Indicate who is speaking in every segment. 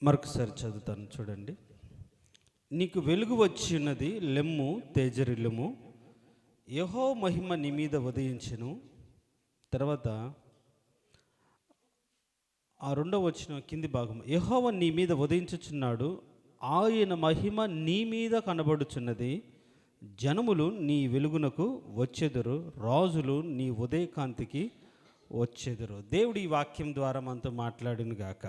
Speaker 1: మరొకసారి చదువుతాను చూడండి. నీకు వెలుగు వచ్చినది, లెమ్ము తేజరిల్లుము, యెహోవా మహిమ నీ మీద ఉదయించెను. తర్వాత ఆ రెండవ వచనం కింది భాగం, యెహోవా నీ మీద ఉదయించుచున్నాడు, ఆయన మహిమ నీ మీద కనబడుచున్నది. జనములు నీ వెలుగునకు వచ్చెదరు, రాజులు నీ ఉదయకాంతికి వచ్చెదరు. దేవుడి ఈ వాక్యం ద్వారా మనతో మాట్లాడును గాక.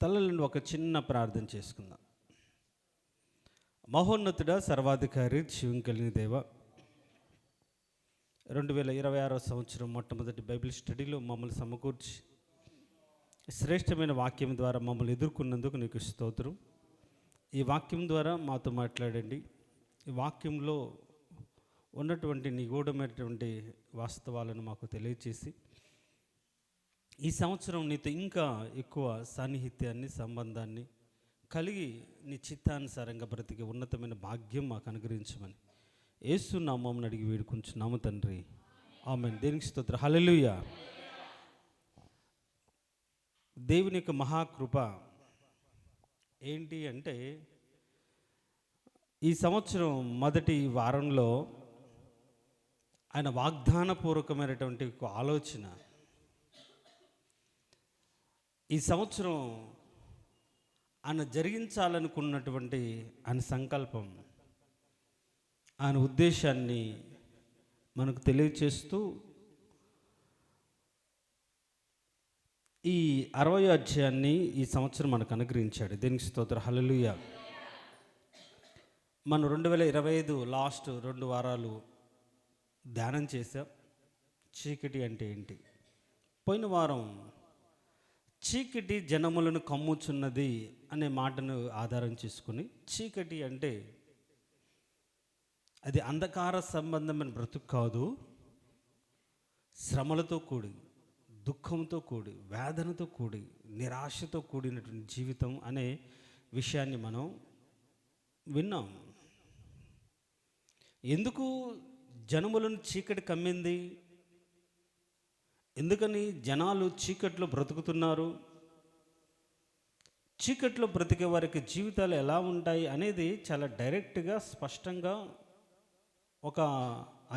Speaker 1: తలలను ఒక చిన్న ప్రార్థన చేసుకుందాం. మహోన్నతుడ, సర్వాధికారి, జీవం కలిగిన దేవ, 2026 సంవత్సరం మొట్టమొదటి బైబిల్ స్టడీలో మమ్మల్ని సమకూర్చి శ్రేష్టమైన వాక్యం ద్వారా మమ్మల్ని ఎదుర్కొన్నందుకు నీకు స్తోత్రం. ఈ వాక్యం ద్వారా మాతో మాట్లాడండి. ఈ వాక్యంలో ఉన్నటువంటి నిగూఢమైనటువంటి వాస్తవాలను మాకు తెలియచేసి ఈ సంవత్సరం నీతో ఇంకా ఎక్కువ సాన్నిహిత్యాన్ని, సంబంధాన్ని కలిగి నీ చిత్తానుసారంగా బ్రతికి ఉన్నతమైన భాగ్యం మాకు అనుగ్రహించమని యేసు నామమున అడిగి వేడుకుంటున్నాము తండ్రి, ఆమేన్. దేనికి స్తోత్రం, హల్లెలూయా. దేవుని యొక్క మహాకృప ఏంటి అంటే, ఈ సంవత్సరం మొదటి వారంలో ఆయన వాగ్దానపూర్వకమైనటువంటి ఒక ఆలోచన, ఈ సంవత్సరం ఆయన జరిగించాలనుకున్నటువంటి ఆయన సంకల్పం, ఆయన ఉద్దేశాన్ని మనకు తెలియచేస్తూ ఈ 60వ అధ్యాయాన్ని ఈ సంవత్సరం మనకు అనుగ్రహించాడు. దేనికి స్తోత్రం, హల్లెలూయా. మనం 2025 లాస్ట్ 2 వారాలు ధ్యానం చేశాం. చీకటి అంటే ఏంటి? పోయిన వారం చీకటి జనములను కమ్ముచున్నది అనే మాటను ఆధారం చేసుకుని, చీకటి అంటే అది అంధకార సంబంధమైన బ్రతుకు కాదు, శ్రమలతో కూడి, దుఃఖంతో కూడి, వేదనతో కూడి, నిరాశతో కూడినటువంటి జీవితం అనే విషయాన్ని మనం విన్నాం. ఎందుకు జనములను చీకటి కమ్మింది? ఎందుకని జనాలు చీకట్లో బ్రతుకుతున్నారు? చీకట్లో బ్రతికే వారికి జీవితాలు ఎలా ఉంటాయి అనేది చాలా డైరెక్ట్గా, స్పష్టంగా ఒక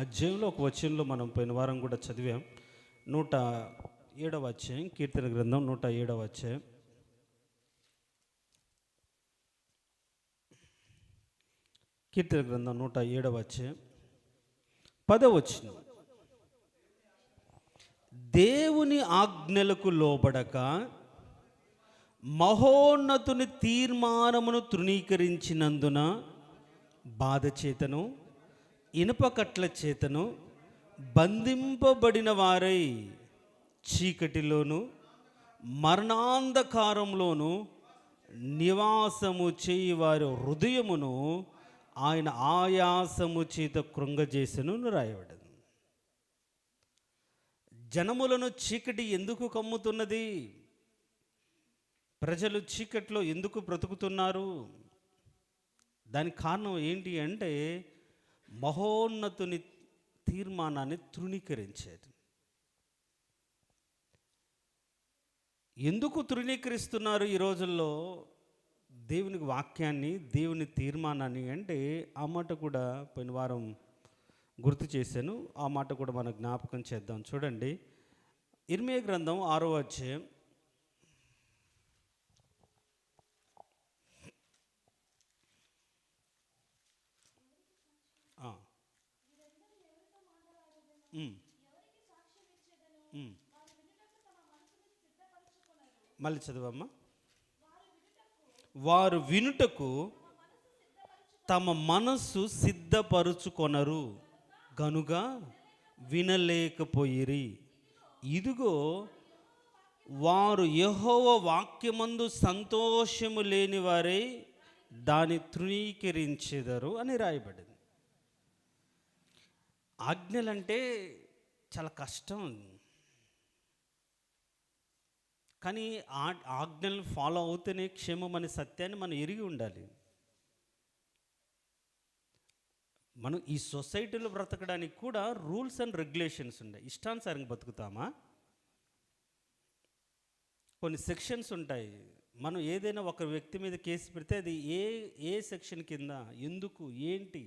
Speaker 1: అధ్యాయంలో, ఒక వచనంలో మనం పోయిన వారం కూడా చదివాం. 107వ అధ్యాయం, కీర్తన గ్రంథం 107వ అధ్యాయం. కీర్తన గ్రంథం 107వ అధ్యాయం 10వ వచనం, దేవుని ఆజ్ఞలకు లోబడక మహోన్నతుని తీర్మానమును తృణీకరించినందున బాధ చేతను, ఇనుపకట్ల చేతను బంధింపబడిన వారై చీకటిలోను మరణాంధకారంలోను నివాసము చేయి వారి హృదయమును ఆయన ఆయాసము చేత కృంగజేసెను రాయబడింది. జనములను చీకటి ఎందుకు కమ్ముతున్నది? ప్రజలు చీకట్లో ఎందుకు బ్రతుకుతున్నారు? దానికి కారణం ఏంటి అంటే, మహోన్నతుని తీర్మానాన్ని తృణీకరించేది. ఎందుకు తృణీకరిస్తున్నారు ఈ రోజుల్లో దేవునికి వాక్యాన్ని, దేవుని తీర్మానాన్ని అంటే, ఆ మాట కూడా పోయిన వారం గుర్తు చేశాను. ఆ మాట కూడా మనం జ్ఞాపకం చేద్దాం. చూడండి, ఇర్మీయా గ్రంథం 6వ అధ్యాయం 'ఆ మళ్ళీ చదవమ్మా. వారు వినుటకు తమ మనస్సు సిద్ధపరుచుకొనరు గనుక వినలేకపోయిరి. ఇదిగో, వారు యెహోవా వాక్యమందు సంతోషము లేని వారై దాన్ని తృణీకరించెదరు అని రాయబడింది. ఆజ్ఞలంటే చాలా కష్టం, కానీ ఆజ్ఞలను ఫాలో అవుతేనే క్షేమం అనే సత్యాన్ని మనం ఎరిగి ఉండాలి. మనం ఈ సొసైటీలో బ్రతకడానికి కూడా రూల్స్ అండ్ రెగ్యులేషన్స్ ఉన్నాయి. ఇష్టానుసారంగా బతుకుతామా? కొన్ని సెక్షన్స్ ఉంటాయి. మనం ఏదైనా ఒక వ్యక్తి మీద కేసు పెడితే అది ఏ ఏ సెక్షన్ కింద, ఎందుకు, ఏంటి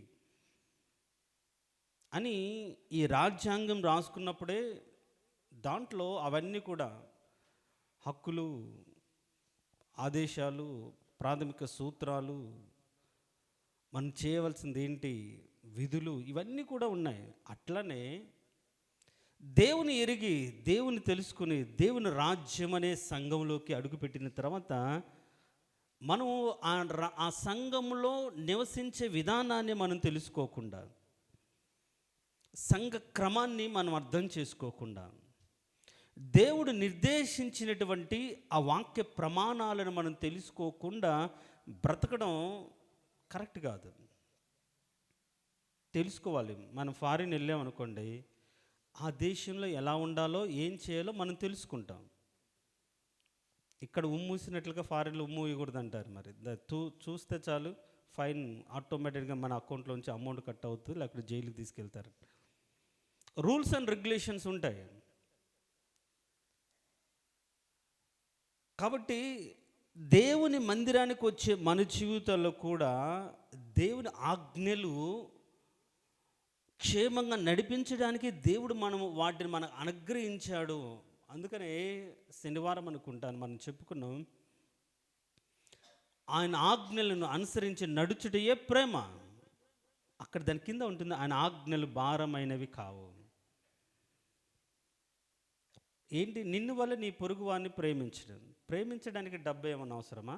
Speaker 1: అని ఈ రాజ్యాంగం రాసుకున్నప్పుడే దాంట్లో అవన్నీ కూడా హక్కులు, ఆదేశాలు, ప్రాథమిక సూత్రాలు, మనం చేయవలసింది ఏంటి, విధులు, ఇవన్నీ కూడా ఉన్నాయి. అట్లనే దేవుని ఎరిగి, దేవుని తెలుసుకుని, దేవుని రాజ్యం అనే సంఘంలోకి అడుగుపెట్టిన తర్వాత మనం ఆ సంఘంలో నివసించే విధానాన్ని మనం తెలుసుకోకుండా, సంఘ క్రమాన్ని మనం అర్థం చేసుకోకుండా, దేవుడు నిర్దేశించినటువంటి ఆ వాక్య ప్రమాణాలను మనం తెలుసుకోకుండా బ్రతకడం కరెక్ట్ కాదు. తెలుసుకోవాలి. మనం ఫారిన్ వెళ్ళామనుకోండి, ఆ దేశంలో ఎలా ఉండాలో, ఏం చేయాలో మనం తెలుసుకుంటాం. ఇక్కడ ఉమ్మూసినట్లుగా ఫారిన్లో ఉమ్ము వేయకూడదు అంటారు. మరి చూస్తే చాలు ఫైన్ ఆటోమేటిక్గా మన అకౌంట్లోంచి అమౌంట్ కట్ అవుతుంది, లేకపోతే జైలుకి తీసుకెళ్తారు. రూల్స్ అండ్ రెగ్యులేషన్స్ ఉంటాయి. కాబట్టి దేవుని మందిరానికి వచ్చే మన జీవితాల్లో కూడా దేవుని ఆజ్ఞలు క్షేమంగా నడిపించడానికి దేవుడు వాటిని మనకు అనుగ్రహించాడు. అందుకనే శనివారం అనుకుంటాను మనం చెప్పుకున్నాం, ఆయన ఆజ్ఞలను అనుసరించి నడుచుటయే ప్రేమ. అక్కడ దాని కింద ఉంటుంది, ఆయన ఆజ్ఞలు భారమైనవి కావు. ఏంటి? నిన్ను వల్ల నీ పొరుగు వారిని ప్రేమించడానికి డబ్బు ఏమన్నా అవసరమా?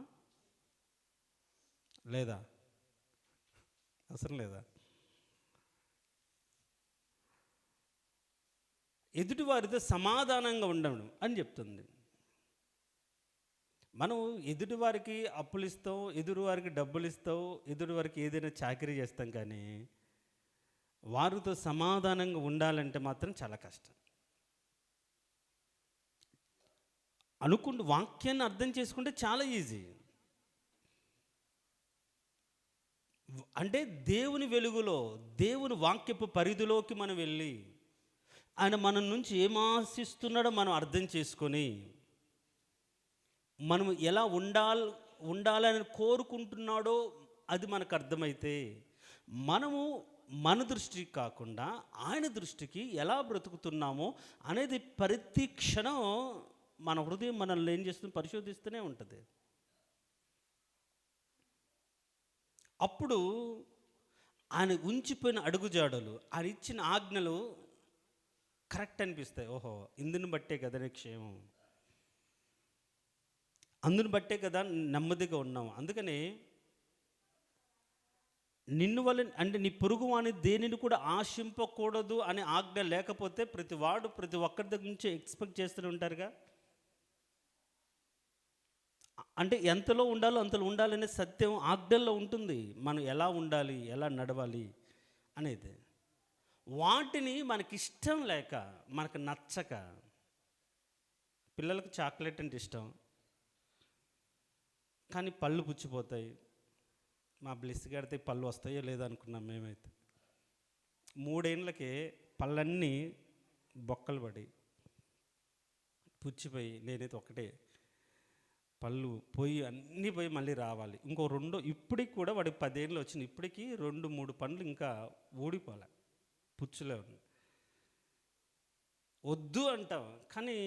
Speaker 1: లేదా? అవసరం లేదా? ఎదుటివారితో సమాధానంగా ఉండడం అని చెప్తుంది. మనం ఎదుటివారికి అప్పులు ఇస్తాం, ఎదుటివారికి డబ్బులు ఇస్తాం, ఎదుటివారికి ఏదైనా చాకరీ చేస్తాం, కానీ వారితో సమాధానంగా ఉండాలంటే మాత్రం చాలా కష్టం. వాక్యాన్ని అర్థం చేసుకుంటే చాలా ఈజీ. అంటే దేవుని వెలుగులో, దేవుని వాక్యపు పరిధిలోకి మనం వెళ్ళి, ఆయన మన నుంచి ఏం ఆశిస్తున్నాడో మనం అర్థం చేసుకొని, మనం ఎలా ఉండాలని కోరుకుంటున్నాడో అది మనకు అర్థమైతే, మనము మన దృష్టికి కాకుండా ఆయన దృష్టికి ఎలా బ్రతుకుతున్నామో అనేది ప్రతి క్షణం మన హృదయం మనల్ని ఏం చేస్తుంది, పరిశోధిస్తూనే ఉంటుంది. అప్పుడు ఆయన ఉంచిపోయిన అడుగుజాడలు, ఆయన ఇచ్చిన ఆజ్ఞలు కరెక్ట్ అనిపిస్తాయి. ఓహో, ఇందుని బట్టే కదా క్షేమం, అందుని బట్టే కదా నెమ్మదిగా ఉన్నాం. అందుకని నిన్ను వల్ల అంటే నీ పొరుగు వాని దేనిని కూడా ఆశింపకూడదు అనే ఆజ్ఞ లేకపోతే ప్రతి ఒక్కరి దగ్గర నుంచి ఎక్స్పెక్ట్ చేస్తూనే ఉంటారుగా. అంటే ఎంతలో ఉండాలో అంతలో ఉండాలనే సత్యం ఆజ్ఞల్లో ఉంటుంది. మనం ఎలా ఉండాలి, ఎలా నడవాలి అనేది. వాటిని మనకి ఇష్టం లేక, మనకు నచ్చక, పిల్లలకు చాక్లెట్ అంటే ఇష్టం, కానీ పళ్ళు పుచ్చిపోతాయి. మా బ్లెస్ గడితే పళ్ళు వస్తాయో లేదో అనుకున్నాం మేమైతే. 3 ఏళ్ళకే పళ్ళన్నీ బొక్కలు పడి పుచ్చిపోయి, నేనైతే ఒకటే పళ్ళు పోయి అన్నీ పోయి మళ్ళీ రావాలి. ఇంకో 2 ఇప్పటికి కూడా వాడికి 10 ఏళ్ళు వచ్చింది, ఇప్పటికీ 2-3 పండ్లు ఇంకా ఊడిపోలే, పుచ్చులే ఉన్నాయి. వద్దు అంటాం, కానీ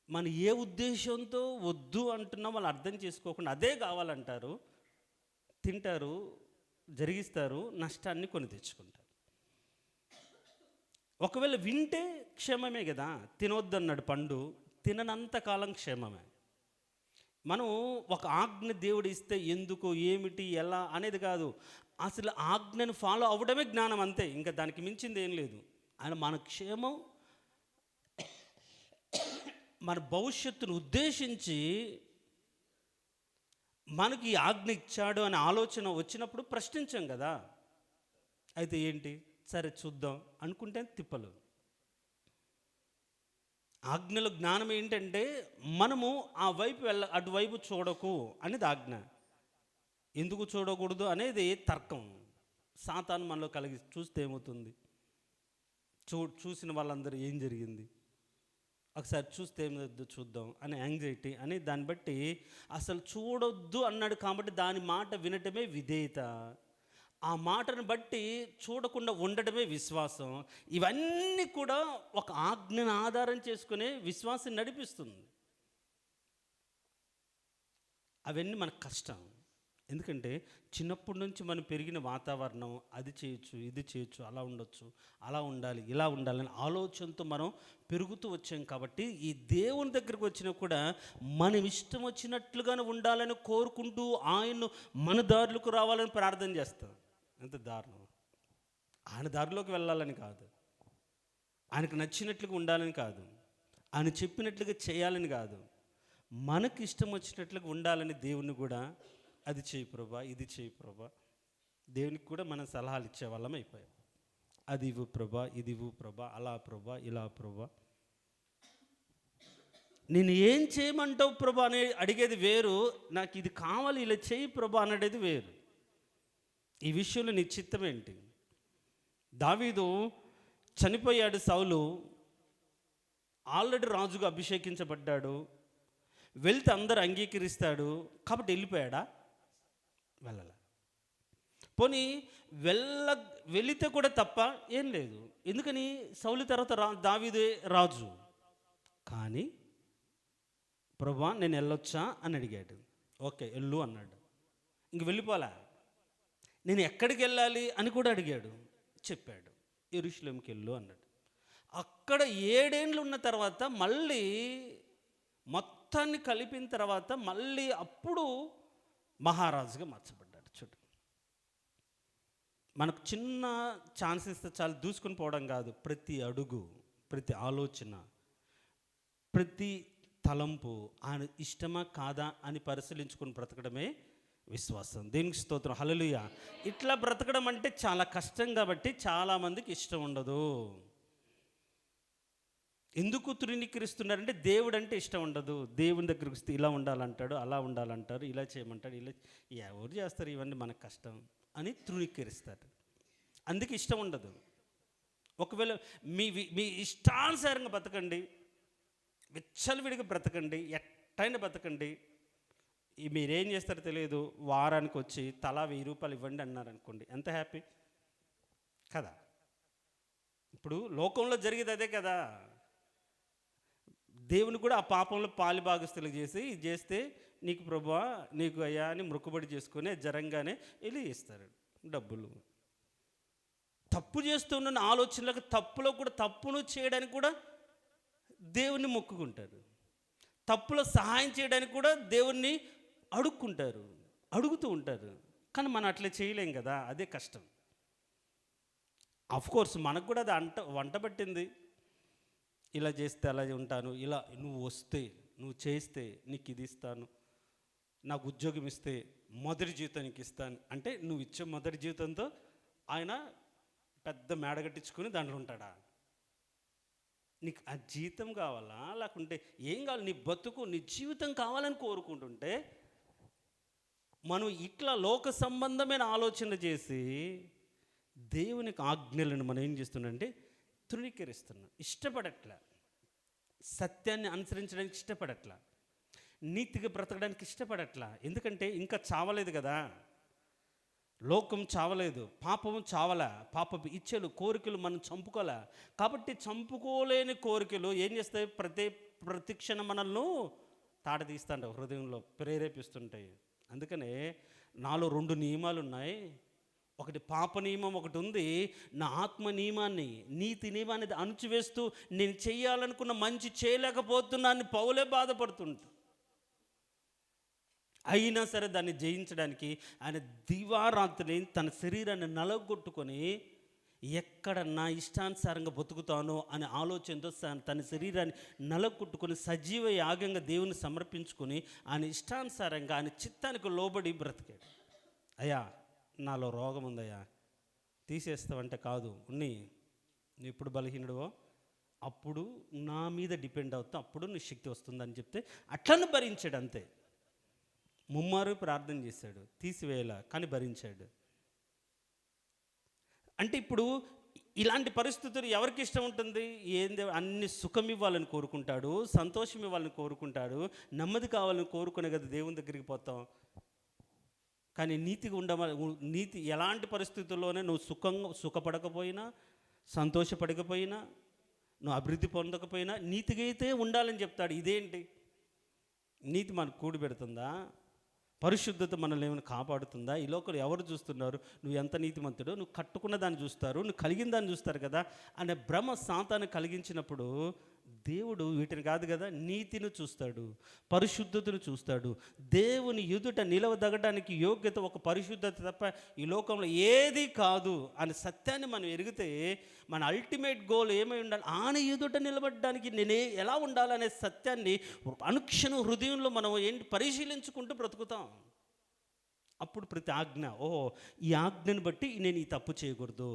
Speaker 1: మన ఏ ఉద్దేశంతో వద్దు అంటున్నా వాళ్ళు అర్థం చేసుకోకుండా అదే కావాలంటారు, తింటారు, జరిగిస్తారు, నష్టాన్ని కొని తెచ్చుకుంటారు. ఒకవేళ వింటే క్షేమమే కదా. తినొద్దన్నాడు పండు, తిననంత కాలం క్షేమమే. మనం ఒక ఆజ్ఞ దేవుడు ఇస్తే ఎందుకు, ఏమిటి, ఎలా అనేది కాదు, అసలు ఆజ్ఞను ఫాలో అవ్వడమే జ్ఞానం, అంతే. ఇంకా దానికి మించింది ఏం లేదు. ఆయన మన క్షేమం, మన భవిష్యత్తును ఉద్దేశించి మనకి ఆజ్ఞ ఇచ్చాడు అనే ఆలోచన వచ్చినప్పుడు ప్రశ్నించాం కదా. అయితే ఏంటి, సరే చూద్దాం అనుకుంటే తిప్పలు. ఆజ్ఞలో జ్ఞానం ఏంటంటే మనము అటువైపు చూడకు అనేది ఆజ్ఞ. ఎందుకు చూడకూడదు అనేది తర్కం. సాతాను మనలో చూస్తే ఏమవుతుంది, చూసిన వాళ్ళందరూ ఏం జరిగింది, ఒకసారి చూస్తే ఏమవుద్దో చూద్దాం అని యాంగ్జైటీ అని దాన్ని బట్టి అసలు చూడొద్దు అన్నాడు కాబట్టి దాని మాట వినటమే విధేయత. ఆ మాటను బట్టి చూడకుండా ఉండటమే విశ్వాసం. ఇవన్నీ కూడా ఒక ఆజ్ఞను ఆధారం చేసుకునే విశ్వాసం నడిపిస్తుంది. అవన్నీ మనకు కష్టం. ఎందుకంటే చిన్నప్పటి నుంచి మనం పెరిగిన వాతావరణం, అది చేయొచ్చు, ఇది చేయొచ్చు, అలా ఉండొచ్చు, అలా ఉండాలి, ఇలా ఉండాలని ఆలోచనతో మనం పెరుగుతూ వచ్చాం. కాబట్టి ఈ దేవుని దగ్గరకు వచ్చినా కూడా మనం ఇష్టం వచ్చినట్లుగానే ఉండాలని కోరుకుంటూ ఆయన్ను మన దారులకు రావాలని ప్రార్థన చేస్తాం. ఎంత దారుణం! ఆయన దారిలోకి వెళ్ళాలని కాదు, ఆయనకు నచ్చినట్లుగా ఉండాలని కాదు, ఆయన చెప్పినట్లుగా చేయాలని కాదు, మనకు ఇష్టం వచ్చినట్లుగా ఉండాలని దేవుని కూడా అది చేయి ప్రభా, ఇది చేయి ప్రభా. దేవునికి కూడా మనం సలహాలు ఇచ్చేవాళ్ళం అయిపోయాం. అది ఇవ్వు ప్రభా, ఇది ఇవ్వు ప్రభా, అలా ప్రభా, ఇలా ప్రభా. నేను ఏం చేయమంటావు ప్రభా అని అడిగేది వేరు, నాకు ఇది కావాలి ఇలా చేయి ప్రభా అనేది వేరు. ఈ విషయంలో నీ చిత్తం ఏంటి? దావీదు చనిపోయాడు, సౌలు ఆల్రెడీ రాజుగా అభిషేకించబడ్డాడు, వెళ్తే అందరు అంగీకరిస్తాడు కాబట్టి వెళ్ళిపోయాడా? వెళ్ళాల. పోనీ వెళితే కూడా తప్ప ఏం లేదు. ఎందుకని? సౌలు తర్వాత దావీదే రాజు. కానీ ప్రభా నేను వెళ్ళొచ్చా అని అడిగాడు. ఓకే వెళ్ళు అన్నాడు. ఇంక వెళ్ళిపోలే. నేను ఎక్కడికి వెళ్ళాలి అని కూడా అడిగాడు. చెప్పాడు, యెరూషలేముకి వెళ్ళు అన్నాడు. అక్కడ 7 ఏళ్ళు ఉన్న తర్వాత మళ్ళీ మొత్తాన్ని కలిపిన తర్వాత మళ్ళీ అప్పుడు మహారాజుగా మార్చబడ్డాడు. చూడు, మనకు చిన్న ఛాన్స్ ఇస్తే చాలా దూసుకొని పోవడం కాదు. ప్రతి అడుగు, ప్రతి ఆలోచన, ప్రతి తలంపు ఆయన ఇష్టమా కాదా అని పరిశీలించుకొని బ్రతకడమే విశ్వాసం. దేవునికి స్తోత్రం, హల్లెలూయా. ఇట్లా బ్రతకడం అంటే చాలా కష్టం కాబట్టి చాలామందికి ఇష్టం ఉండదు. ఎందుకు తృణీకరిస్తున్నారంటే దేవుడు అంటే ఇష్టం ఉండదు. దేవుని దగ్గరికి వస్తే ఇలా ఉండాలంటాడు, అలా ఉండాలంటారు, ఇలా చేయమంటాడు, ఇలా ఎవరు చేస్తారు ఇవన్నీ మనకు కష్టం అని తృణీకరిస్తారు. అందుకే ఇష్టం ఉండదు. ఒకవేళ మీ ఇష్టానుసారంగా బతకండి, విచ్చలవిడిగా బ్రతకండి, ఎట్టైనా బతకండి, మీరేం చేస్తారో తెలియదు, వారానికి వచ్చి తలా 1000 రూపాయలు ఇవ్వండి అన్నారు అనుకోండి, ఎంత హ్యాపీ కదా. ఇప్పుడు లోకంలో జరిగేది అదే కదా. దేవుని కూడా ఆ పాపంలో పాలిభాగస్తులు చేసి ఇది చేస్తే నీకు ప్రభువా, నీకు అయ్యా అని మొక్కుబడి చేసుకొని జరంగానే వెళ్ళి ఇస్తారు డబ్బులు. తప్పు చేస్తున్న ఆలోచనలకు, తప్పులో కూడా తప్పును చేయడానికి కూడా దేవుణ్ణి మొక్కుకుంటారు. తప్పులో సహాయం చేయడానికి కూడా దేవుణ్ణి అడుగుతూ ఉంటారు. కానీ మనం అట్లా చేయలేం కదా, అదే కష్టం. కోర్స్ మనకు కూడా అది వంట పట్టింది. ఇలా చేస్తే అలా ఉంటాను, ఇలా నువ్వు వస్తే, నువ్వు చేస్తే నీకు ఇది ఇస్తాను, నాకు ఉద్యోగం ఇస్తే మొదటి జీవితం నీకు ఇస్తాను అంటే నువ్వు ఇచ్చే మొదటి జీవితంతో ఆయన పెద్ద మేడ కట్టించుకొని దాంట్లో ఉంటాడా? నీకు ఆ జీతం కావాలా, లేకుంటే ఏం కావాలి? నీ బతుకు, నీ జీవితం కావాలని కోరుకుంటుంటే మనం ఇట్లా లోక సంబంధమైన ఆలోచన చేసి దేవునికి ఆజ్ఞలను మనం ఏం చేస్తున్నామంటే తృణీకరిస్తున్నాం. ఇష్టపడట్లా, సత్యాన్ని అనుసరించడానికి ఇష్టపడట్లా, నీతిగా బ్రతకడానికి ఇష్టపడట్లా. ఎందుకంటే ఇంకా చావలేదు కదా, లోకం చావలేదు, పాపము చావలే, పాపపు ఇచ్చలు కోరికలు మనం చంపుకోలే. కాబట్టి చంపుకోలేని కోరికలు ఏం చేస్తాయి? ప్రతి క్షణం మనల్ని తాడదీస్తాంటాయి, హృదయంలో ప్రేరేపిస్తుంటాయి. అందుకనే నాలో 2 నియమాలు ఉన్నాయి. ఒకటి పాప నియమం, ఒకటి ఉంది నా ఆత్మ నియమాన్ని, నీతి నియమాన్ని అణచివేస్తూ నేను చేయాలనుకున్న మంచి చేయలేకపోతున్నాను పౌలే బాధపడుతుంటా. అయినా సరే దాన్ని జయించడానికి ఆయన దివారాత్రి తన శరీరాన్ని నలగొట్టుకొని ఎక్కడ నా ఇష్టానుసారంగా బతుకుతానో అనే ఆలోచనతో తన శరీరాన్ని నలగొట్టుకొని సజీవ యాగంగా దేవుని సమర్పించుకొని ఆయన ఇష్టానుసారంగా ఆయన చిత్తానికి లోబడి బ్రతికాడు. అయ్యా నాలో రోగం ఉందయ్యా, తీసేస్తావంటే కాదు, నువ్వు ఎప్పుడు బలహీనుడువో అప్పుడు నా మీద డిపెండ్ అవుతావు, అప్పుడు నీ శక్తి వస్తుందని చెప్తే అట్లను భరించాడు. అంతే, ముమ్మారు ప్రార్థన చేశాడు, తీసివేయాల కానీ భరించాడు. అంటే ఇప్పుడు ఇలాంటి పరిస్థితులు ఎవరికి ఇష్టం ఉంటుంది? ఏంది అన్ని సుఖం ఇవ్వాలని కోరుకుంటాడు, సంతోషం ఇవ్వాలని కోరుకుంటాడు, నెమ్మది కావాలని కోరుకునే కదా దేవుని దగ్గరికి పోతాం. కానీ నీతిగా నీతి ఎలాంటి పరిస్థితుల్లోనే నువ్వు సుఖపడకపోయినా, సంతోషపడకపోయినా, నువ్వు అభివృద్ధి పొందకపోయినా నీతిగా అయితే ఉండాలని చెప్తాడు. ఇదేంటి? నీతి మనకు కూడి పెడుతుందా? పరిశుద్ధత మనల్ని ఏమైనా కాపాడుతుందా? ఈ లోకంలో ఎవరు చూస్తున్నారు? నువ్వు ఎంత నీతిమంతుడో, నువ్వు కట్టుకున్న దాన్ని చూస్తారు, నువ్వు కలిగిన దాన్ని చూస్తారు కదా అనే భ్రమ సాతాను కలిగించినప్పుడు దేవుడు వీటిని కాదు కదా, నీతిని చూస్తాడు, పరిశుద్ధతను చూస్తాడు. దేవుని ఎదుట నిలవదగడానికి యోగ్యత ఒక పరిశుద్ధత తప్ప ఈ లోకంలో ఏది కాదు అనే సత్యాన్ని మనం ఎరిగితే మన అల్టిమేట్ గోల్ ఏమై ఉండాలి? ఆయన ఎదుట నిలబడడానికి నేనే ఎలా ఉండాలనే సత్యాన్ని అనుక్షణం హృదయంలో మనం పరిశీలించుకుంటూ బ్రతుకుతాం. అప్పుడు ప్రతి ఆజ్ఞ, ఓహో ఈ ఆజ్ఞను బట్టి నేను ఈ తప్పు చేయకూడదు,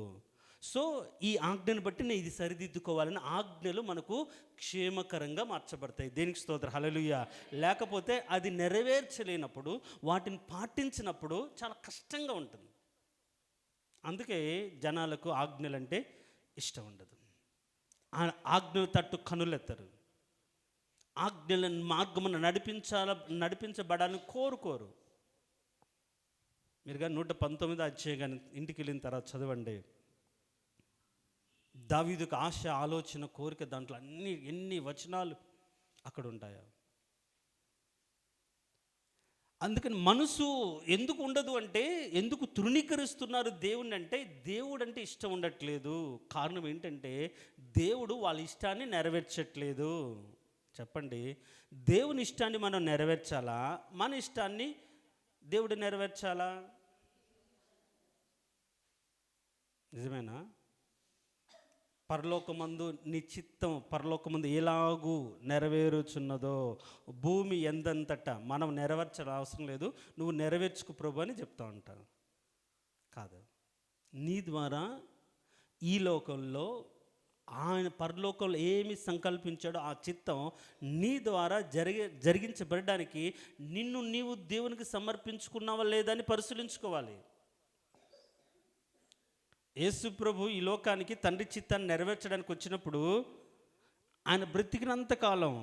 Speaker 1: సో ఈ ఆజ్ఞను బట్టి నేను ఇది సరిదిద్దుకోవాలని ఆజ్ఞలు మనకు క్షేమకరంగా మార్చబడతాయి. దేనికి స్తోత్రం, హల్లెలూయా. లేకపోతే అది నెరవేర్చలేనప్పుడు, వాటిని పాటించినప్పుడు చాలా కష్టంగా ఉంటుంది. అందుకే జనాలకు ఆజ్ఞలంటే ఇష్టం ఉండదు. ఆజ్ఞలు తట్టు కనులెత్తరు. ఆజ్ఞలను మార్గమును నడిపించబడాలని కోరుకోరు. మీరుగా 119 అధ్యాయం ఇంటికి వెళ్ళిన తర్వాత చదవండి. దావీదుకు ఆశ, ఆలోచన, కోరిక, దాంట్లో ఎన్ని వచనాలు అక్కడ ఉంటాయో. అందుకని మనసు ఎందుకు ఉండదు అంటే, ఎందుకు తృణీకరిస్తున్నారు దేవుణ్ణి అంటే, దేవుడు అంటే ఇష్టం ఉండట్లేదు. కారణం ఏంటంటే దేవుడు వాళ్ళ ఇష్టాన్ని నెరవేర్చట్లేదు. చెప్పండి, దేవుని ఇష్టాన్ని మనం నెరవేర్చాలా, మన ఇష్టాన్ని దేవుడు నెరవేర్చాలా? నిజమేనా? పరలోకమందు నీ చిత్తం పరలోకమందు ఎలాగూ నెరవేరుచున్నదో భూమి ఎంతంతట మనం నెరవేర్చాల్సిన అవసరం లేదు, నువ్వు నెరవేర్చుకు ప్రభు అని చెప్తా ఉంటాను. కాదు, నీ ద్వారా ఈ లోకంలో ఆయన పరలోకంలో ఏమి సంకల్పించాడో ఆ చిత్తం నీ ద్వారా జరిగించబడడానికి నిన్ను నీవు దేవునికి సమర్పించుకున్నావా లేదని పరిశీలించుకోవాలి. యేసు ప్రభు ఈ లోకానికి తండ్రి చిత్తాన్ని నెరవేర్చడానికి వచ్చినప్పుడు ఆయన బ్రతికినంతకాలం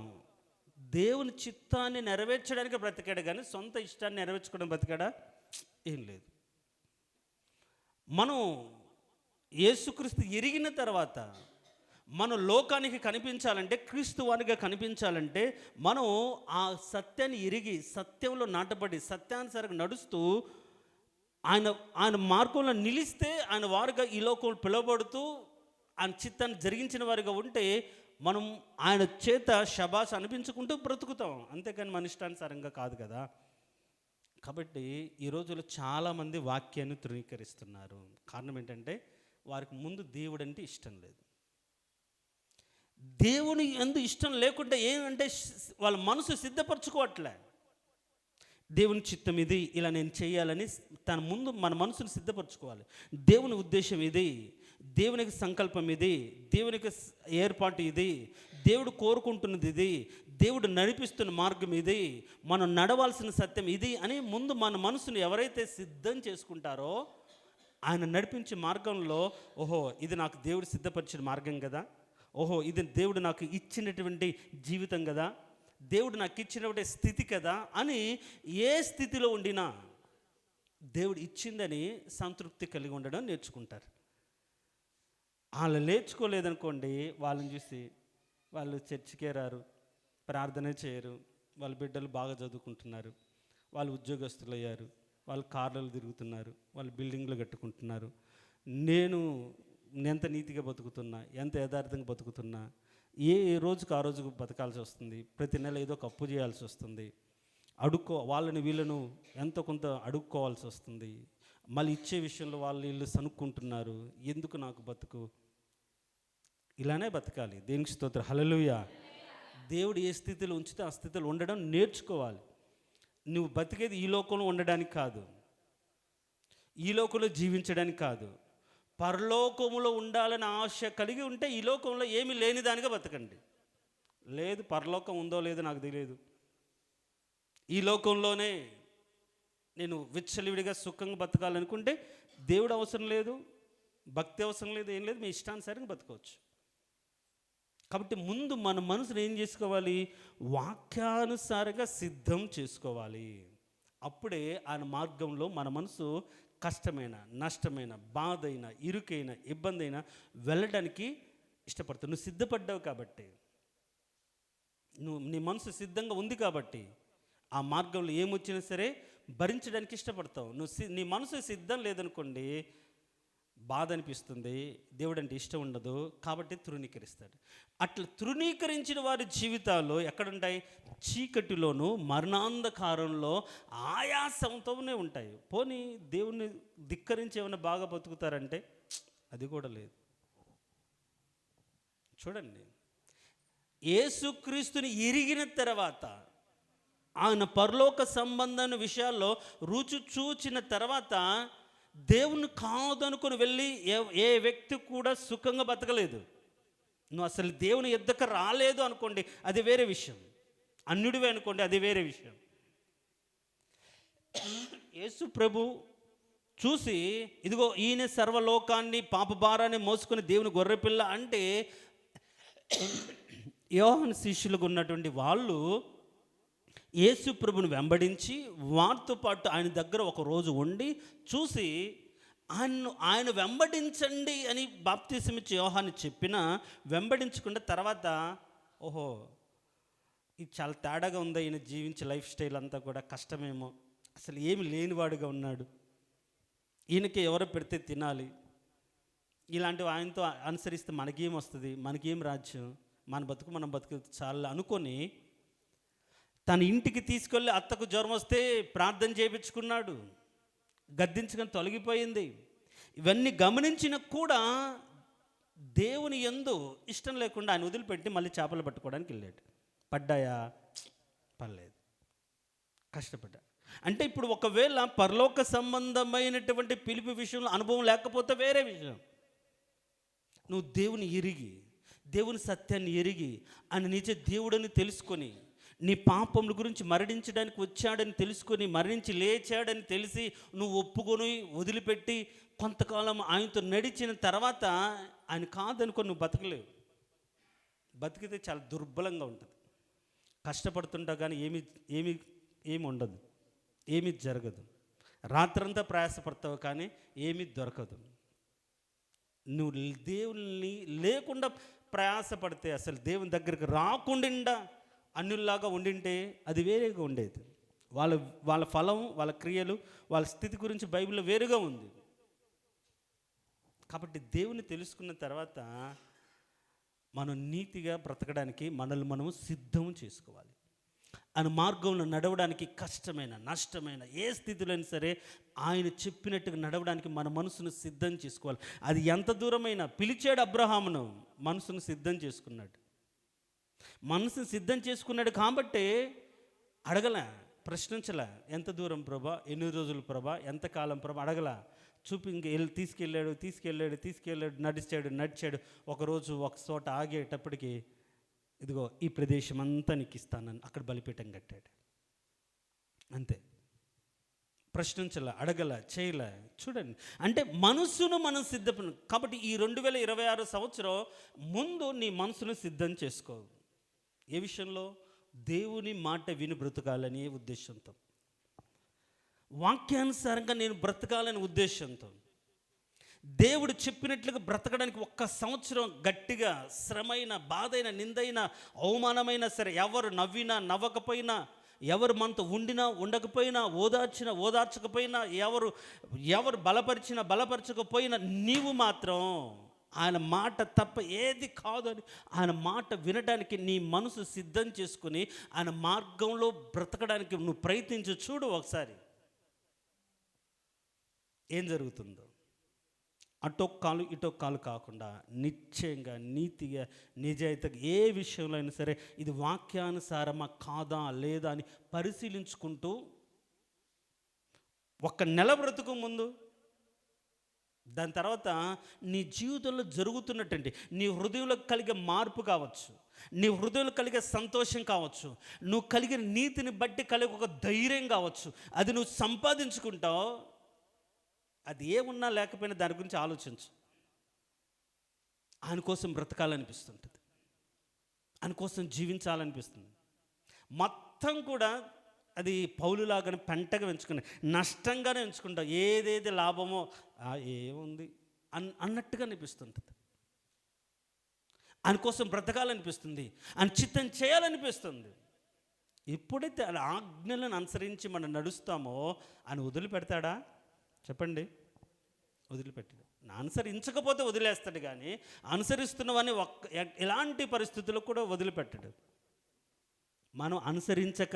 Speaker 1: దేవుని చిత్తాన్ని నెరవేర్చడానికి బ్రతికాడు, కానీ సొంత ఇష్టాన్ని నెరవేర్చుకోవడం బ్రతికాడా? ఏం లేదు. మనం యేసుక్రీస్తు ఎరిగిన తర్వాత మనం లోకానికి కనిపించాలంటే, క్రీస్తు వారిగా కనిపించాలంటే, మనం ఆ సత్యాన్ని ఎరిగి సత్యంలో నాటబడి సత్యానుసారంగా నడుస్తూ ఆయన మార్గంలో నిలిస్తే ఆయన వారుగా ఈ లోకంలో పిలువబడుతూ ఆయన చిత్తాన్ని జరిగించిన వారిగా ఉంటే మనం ఆయన చేత శబాష్ అనిపించుకుంటూ బ్రతుకుతాం. అంతేకాని మన ఇష్టానుసారంగా కాదు కదా. కాబట్టి ఈ రోజుల్లో చాలామంది వాక్యాన్ని తృణీకరిస్తున్నారు. కారణం ఏంటంటే వారికి ముందు దేవుడు అంటే ఇష్టం లేదు. దేవుని ఎందు ఇష్టం లేకుండా ఏమంటే వాళ్ళ మనసు సిద్ధపరచుకోవట్లే. దేవుని చిత్తం ఇది, ఇలా నేను చేయాలని తన ముందు మన మనసును సిద్ధపరచుకోవాలి. దేవుని ఉద్దేశం ఇది, దేవునికి సంకల్పం ఇది, దేవునికి ఏర్పాటు ఇది, దేవుడు కోరుకుంటున్నది ఇది, దేవుడు నడిపిస్తున్న మార్గం ఇది, మనం నడవాల్సిన సత్యం ఇది అని ముందు మన మనసును ఎవరైతే సిద్ధం చేసుకుంటారో ఆయన నడిపించే మార్గంలో, ఓహో ఇది నాకు దేవుడు సిద్ధపరిచిన మార్గం కదా, ఓహో ఇది దేవుడు నాకు ఇచ్చినటువంటి జీవితం కదా, దేవుడు నాకు ఇచ్చినటువంటి స్థితి కదా అని ఏ స్థితిలో ఉండినా దేవుడు ఇచ్చిందని సంతృప్తి కలిగి ఉండడం నేర్చుకుంటారు. వాళ్ళు నేర్చుకోలేదనుకోండి, వాళ్ళని చూసి వాళ్ళు చర్చికే రారు, ప్రార్థన చేయరు, వాళ్ళ బిడ్డలు బాగా చదువుకుంటున్నారు, వాళ్ళు ఉద్యోగస్తులు అయ్యారు, వాళ్ళు కార్లలో తిరుగుతున్నారు, వాళ్ళు బిల్డింగ్లు కట్టుకుంటున్నారు, నేను ఎంత నీతిగా బతుకుతున్నా, ఎంత యథార్థంగా బతుకుతున్నా, ఏ రోజుకు ఆ రోజుకు బతకాల్సి వస్తుంది, ప్రతి నెల ఏదో ఒక అప్పు చేయాల్సి వస్తుంది, వాళ్ళని వీళ్ళను ఎంతో కొంత అడుక్కోవాల్సి వస్తుంది, మళ్ళీ ఇచ్చే విషయంలో వాళ్ళు వీళ్ళు సనుక్కుంటున్నారు, ఎందుకు నాకు బతుకు, ఇలానే బతకాలి. దేనికి స్తోత్రం, హల్లెలూయా. దేవుడు ఏ స్థితిలో ఉంచితే ఆ స్థితిలో ఉండడం నేర్చుకోవాలి. నువ్వు బతికేది ఈ లోకంలో ఉండడానికి కాదు, ఈ లోకంలో జీవించడానికి కాదు, పరలోకములో ఉండాలని ఆశ కలిగి ఉంటే ఈ లోకంలో ఏమీ లేని దానిగా బతకండి. లేదు పరలోకం ఉందో లేదో నాకు తెలియదు, ఈ లోకంలోనే నేను విచ్చలవిడిగా సుఖంగా బతకాలనుకుంటే దేవుడు అవసరం లేదు, భక్తి అవసరం లేదు, ఏం లేదు, మీ ఇష్టానుసారంగా బతకవచ్చు. కాబట్టి ముందు మన మనసును ఏం చేసుకోవాలి? వాక్యానుసారంగా సిద్ధం చేసుకోవాలి. అప్పుడే ఆయన మార్గంలో మన మనసు కష్టమైన, నష్టమైన, బాధ అయినా, ఇరుకైన, ఇబ్బంది అయినా వెళ్ళడానికి ఇష్టపడతావు. నువ్వు సిద్ధపడ్డావు కాబట్టి, నీ మనసు సిద్ధంగా ఉంది కాబట్టి ఆ మార్గంలో ఏమొచ్చినా సరే భరించడానికి ఇష్టపడతావు. నీ మనసు సిద్ధం లేదనుకోండి, బాధ అనిపిస్తుంది, దేవుడు అంటే ఇష్టం ఉండదు, కాబట్టి తృణీకరిస్తాడు. అట్లా తృణీకరించిన వారి జీవితాల్లో ఎక్కడుంటాయి? చీకటిలోను మరణాంధకారంలో ఆయాసంతోనే ఉంటాయి. పోనీ దేవుణ్ణి ధిక్కరించి ఏమైనా బాగా బతుకుతారంటే అది కూడా లేదు. చూడండి, యేసుక్రీస్తుని ఎరిగిన తర్వాత, ఆయన పరలోక సంబంధమైన విషయాల్లో రుచి చూచిన తర్వాత దేవుని కాదనుకొని వెళ్ళి ఏ వ్యక్తి కూడా సుఖంగా బతకలేదు. నువ్వు అసలు దేవుని ఎద్దకు రాలేదు అనుకోండి, అది వేరే విషయం. అన్యుడివే అనుకోండి, అది వేరే విషయం. యేసు ప్రభు చూసి, ఇదిగో ఈయన సర్వలోకాన్ని పాపభారాన్ని మోసుకుని దేవుని గొర్రెపిల్ల అంటే, యోహాను శిష్యులుగా ఉన్నటువంటి వాళ్ళు యేసు ప్రభుని వెంబడించి వారితో పాటు ఆయన దగ్గర ఒక రోజు ఉండి చూసి, ఆయన వెంబడించండి అని బాప్తిసం ఇచ్చి యోహాను చెప్పినా వెంబడించకుండా తర్వాత, ఓహో ఇది చాలా తేడాగా ఉంది, ఈయన జీవించే లైఫ్ స్టైల్ అంతా కూడా కష్టమేమో, అసలు ఏమి లేనివాడుగా ఉన్నాడు, ఈయనకి ఎవరో పెడితే తినాలి, ఇలాంటివి ఆయనతో అనుసరిస్తే మనకేం వస్తుంది, మనకేం రాజ్యం, మన బతుకు మనం బతుకు చాలా అనుకొని తన ఇంటికి తీసుకెళ్ళి అత్తకు జ్వరం వస్తే ప్రార్థన చేయించుకున్నాడు, గద్దించుకొని తొలగిపోయింది. ఇవన్నీ గమనించిన కూడా దేవుని యందు ఇష్టం లేకుండా ఆయన వదిలిపెట్టి మళ్ళీ చేపలు పట్టుకోవడానికి వెళ్ళాడు. పడ్డాయా? పర్లేదు, కష్టపడ్డా. అంటే ఇప్పుడు ఒకవేళ పరలోక సంబంధమైనటువంటి పిలుపు విషయంలో అనుభవం లేకపోతే వేరే విషయం. నువ్వు దేవుని ఎరిగి, దేవుని సత్యాన్ని ఎరిగి, ఆయన నిజ దేవుడని తెలుసుకొని, నీ పాపముల గురించి మరణించడానికి వచ్చాడని తెలుసుకొని, మరణించి లేచాడని తెలిసి నువ్వు ఒప్పుకొని వదిలిపెట్టి కొంతకాలం ఆయనతో నడిచిన తర్వాత ఆయన కాదనుకొని నువ్వు బతకలేవు. బతికితే చాలా దుర్బలంగా ఉంటుంది. కష్టపడుతుంటావు కానీ ఏమి ఉండదు, ఏమీ జరగదు. రాత్రంతా ప్రయాసపడతావు కానీ ఏమీ దొరకదు. నువ్వు దేవుని లేకుండా ప్రయాసపడితే, అసలు దేవుని దగ్గరికి రాకుండా అన్యుల్లాగా ఉండింటే అది వేరేగా ఉండేది. వాళ్ళ ఫలం, వాళ్ళ క్రియలు, వాళ్ళ స్థితి గురించి బైబిల్లో వేరుగా ఉంది. కాబట్టి దేవుని తెలుసుకున్న తర్వాత మనం నీతిగా బ్రతకడానికి మనల్ని మనము సిద్ధం చేసుకోవాలి. ఆయన మార్గంలో నడవడానికి కష్టమైన, నష్టమైన ఏ స్థితిలో అయినా సరే ఆయన చెప్పినట్టుగా నడవడానికి మన మనసును సిద్ధం చేసుకోవాలి. అది ఎంత దూరమైనా. పిలిచాడు అబ్రహామును, మనసును సిద్ధం చేసుకున్నాడు. మనసును సిద్ధం చేసుకున్నాడు కాబట్టి అడగలే, ప్రశ్నించలే, ఎంత దూరం ప్రభా, ఎన్ని రోజులు ప్రభా, ఎంతకాలం ప్రభా, అడగల. తీసుకెళ్ళాడు, నడిచాడు. ఒకరోజు ఒక చోట ఆగేటప్పటికి, ఇదిగో ఈ ప్రదేశం అంతా నీకు ఇస్తానని అక్కడ బలిపీఠం కట్టాడు. అంతే, ప్రశ్నించలే, అడగల, చేయలే. చూడండి, అంటే మనసును మనం సిద్ధపడి. కాబట్టి ఈ 2026 సంవత్సరం ముందు నీ మనసును సిద్ధం చేసుకో. ఏ విషయంలో? దేవుని మాట విని బ్రతకాలనే ఉద్దేశంతో, వాక్యానుసారంగా నేను బ్రతకాలనే ఉద్దేశంతో, దేవుడు చెప్పినట్లుగా బ్రతకడానికి ఒక్క సంవత్సరం గట్టిగా శ్రమైన, బాధైన, నిందైన, అవమానమైనా సరే, ఎవరు నవ్వినా నవ్వకపోయినా, ఎవరు మనతో ఉండినా ఉండకపోయినా, ఓదార్చకపోయినా, ఎవరు బలపరచకపోయినా, నీవు మాత్రం ఆయన మాట తప్ప ఏది కాదు అని ఆయన మాట వినడానికి నీ మనసు సిద్ధం చేసుకుని ఆయన మార్గంలో బ్రతకడానికి నువ్వు ప్రయత్నించి చూడు. ఒకసారి ఏం జరుగుతుందో. అటొక కాలు ఇటొక కాలు కాకుండా నిశ్చయంగా, నీతిగా, నిజాయితీగా ఏ విషయంలో అయినా సరే ఇది వాక్యానుసారమా కాదా లేదా అని పరిశీలించుకుంటూ ఒక నెల బ్రతుకు ముందు, దాని తర్వాత నీ జీవితంలో జరుగుతున్నటువంటి నీ హృదయంలో కలిగే మార్పు కావచ్చు, నీ హృదయంలో కలిగే సంతోషం కావచ్చు, నువ్వు కలిగిన నీతిని బట్టి కలిగే ఒక ధైర్యం కావచ్చు, అది నువ్వు సంపాదించుకుంటావు. అది ఏమున్నా లేకపోయినా దాని గురించి ఆలోచించు. ఆయన కోసం బ్రతకాలనిపిస్తుంటుంది, ఆయన కోసం జీవించాలనిపిస్తుంది. మొత్తం కూడా అది పౌలులాగానే పెంటగా ఎంచుకుని నష్టంగానే ఎంచుకుంటాం. ఏదేది లాభమో ఏముంది అన్నట్టుగా అనిపిస్తుంటుంది. ఆయన కోసం బ్రతకాలనిపిస్తుంది, ఆయన చిత్తం చేయాలనిపిస్తుంది. ఎప్పుడైతే ఆయన ఆజ్ఞలను అనుసరించి మనం నడుస్తామో ఆయన వదిలిపెడతాడా? చెప్పండి, వదిలిపెట్టాడు. అనుసరించకపోతే వదిలేస్తాడు, కానీ అనుసరిస్తున్నవని ఎలాంటి పరిస్థితుల్లో కూడా వదిలిపెట్టాడు. మనం అనుసరించక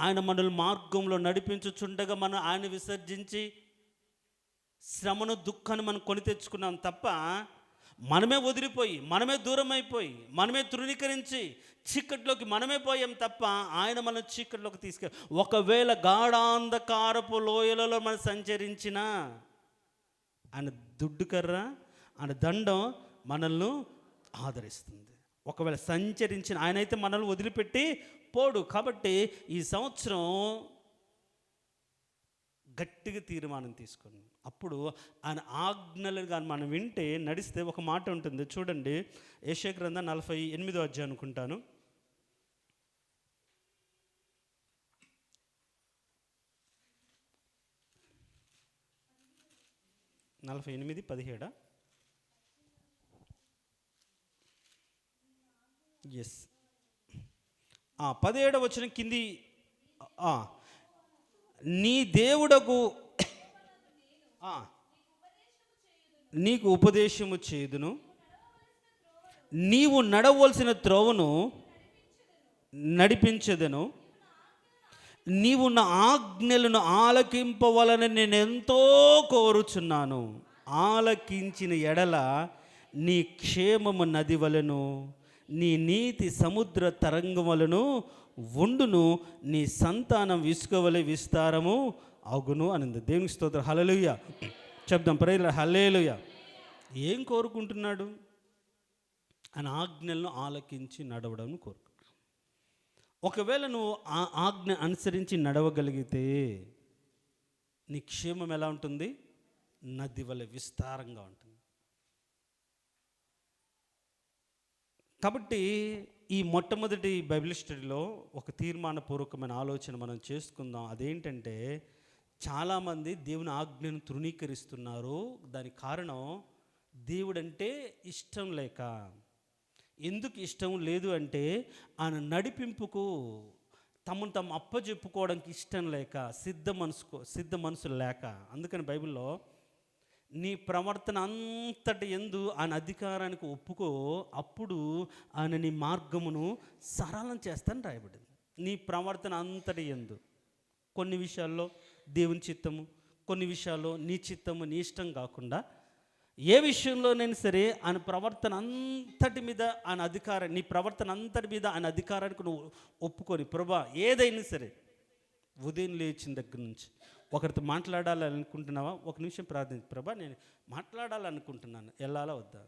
Speaker 1: ఆయన మనల్ని మార్గంలో నడిపించుచుండగా మనం ఆయన విసర్జించి శ్రమను దుఃఖాన్ని మనం కొని తెచ్చుకున్నాం తప్ప, మనమే వదిలిపోయి, మనమే దూరం అయిపోయి, మనమే తృణీకరించి చీకట్లోకి మనమే పోయాం తప్ప ఆయన మన చీకట్లోకి తీసుకెళ్ళి, ఒకవేళ గాఢాంధకారపు లోయలలో మనం సంచరించిన ఆయన దుడ్డు కర్ర, ఆయన దండం మనల్ని ఆదరిస్తుంది. ఒకవేళ సంచరించిన ఆయన అయితే మనల్ని వదిలిపెట్టి పోడు. కాబట్టి ఈ సంవత్సరం గట్టిగా తీర్మానం తీసుకొని అప్పుడు ఆయన ఆజ్ఞలు కానీ మనం వింటే నడిస్తే ఒక మాట ఉంటుంది చూడండి. యెషయా గ్రంథం 48వ అధ్యాయం అనుకుంటాను. 48:17 ఎస్ 17వ వచనం కింది, నీ దేవుడకు నీకు ఉపదేశము చేయుదును, నీవు నడవలసిన త్రోవను నడిపించదను, నీవు నా ఆజ్ఞలను ఆలకింపవలని నేను ఎంతో కోరుచున్నాను. ఆలకించిన ఎడల నీ క్షేమము నది వలెను, నీ నీతి సముద్ర తరంగములను ఉండును, నీ సంతానం ఇసుకవలె విస్తారము అగును అనింది. దేవునికి స్తోత్రం. హల్లెలూయా చెప్దాం. ప్రేయర్ హల్లెలూయా. ఏం కోరుకుంటున్నాడు? ఆయన ఆజ్ఞలను ఆలకించి నడవడం కోరుకుంటున్నాడు. ఒకవేళ నువ్వు ఆ ఆజ్ఞ అనుసరించి నడవగలిగితే నీ క్షేమం ఎలా ఉంటుంది? నది వలె విస్తారంగా ఉంటుంది. కాబట్టి ఈ మొట్టమొదటి బైబిల్ స్టడీలో ఒక తీర్మానపూర్వకమైన ఆలోచన మనం చేసుకుందాం. అదేంటంటే, చాలామంది దేవుని ఆజ్ఞను తృణీకరిస్తున్నారు. దానికి కారణం దేవుడంటే ఇష్టం లేక. ఎందుకు ఇష్టం లేదు అంటే, ఆయన నడిపింపుకు తమను తాము అప్పచెప్పుకోవడానికి ఇష్టం లేక, సిద్ధ మనసు లేక. అందుకని బైబిల్లో నీ ప్రవర్తన అంతటి యందు ఆయన అధికారానికి ఒప్పుకో, అప్పుడు ఆయన నీ మార్గమును సరళం చేస్తాను రాయబడింది. నీ ప్రవర్తన అంతటి యందు కొన్ని విషయాల్లో దేవుని చిత్తము, కొన్ని విషయాల్లో నీ చిత్తము, నీ ఇష్టం కాకుండా ఏ విషయంలోనైనా సరే ఆయన ప్రవర్తన అంతటి మీద ఆయన అధికారం, నీ ప్రవర్తన అంతటి మీద ఆయన అధికారానికి నువ్వు ఒప్పుకొని, ప్రభా ఏదైనా సరే ఉదయం లేచిన దగ్గర నుంచి ఒకరితో మాట్లాడాలనుకుంటున్నావా? ఒక నిమిషం ప్రార్థించు. ప్రభా నేను మాట్లాడాలనుకుంటున్నాను, వెళ్ళాలా వద్దా?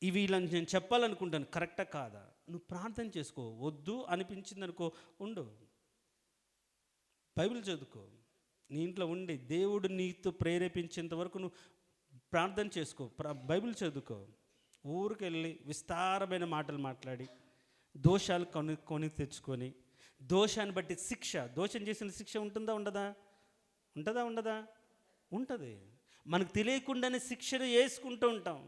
Speaker 1: ఇవి ఇలా నేను చెప్పాలనుకుంటాను, కరెక్టా కాదా? నువ్వు ప్రార్థన చేసుకో. వద్దు అనిపించింది అనుకో, ఉండు, బైబిల్ చదువుకో, నీ ఇంట్లో ఉండి దేవుడు నీతో ప్రేరేపించేంత వరకు నువ్వు ప్రార్థన చేసుకో, బైబిల్ చదువుకో. ఊరికి వెళ్ళి విస్తారమైన మాటలు మాట్లాడి దోషాలు కొని తెచ్చుకొని, దోషాన్ని బట్టి శిక్ష, దోషం చేసిన శిక్ష ఉంటుందా ఉండదా? ఉండదా? ఉంటుంది. మనకు తెలియకుండానే శిక్షను వేసుకుంటూ ఉంటాం.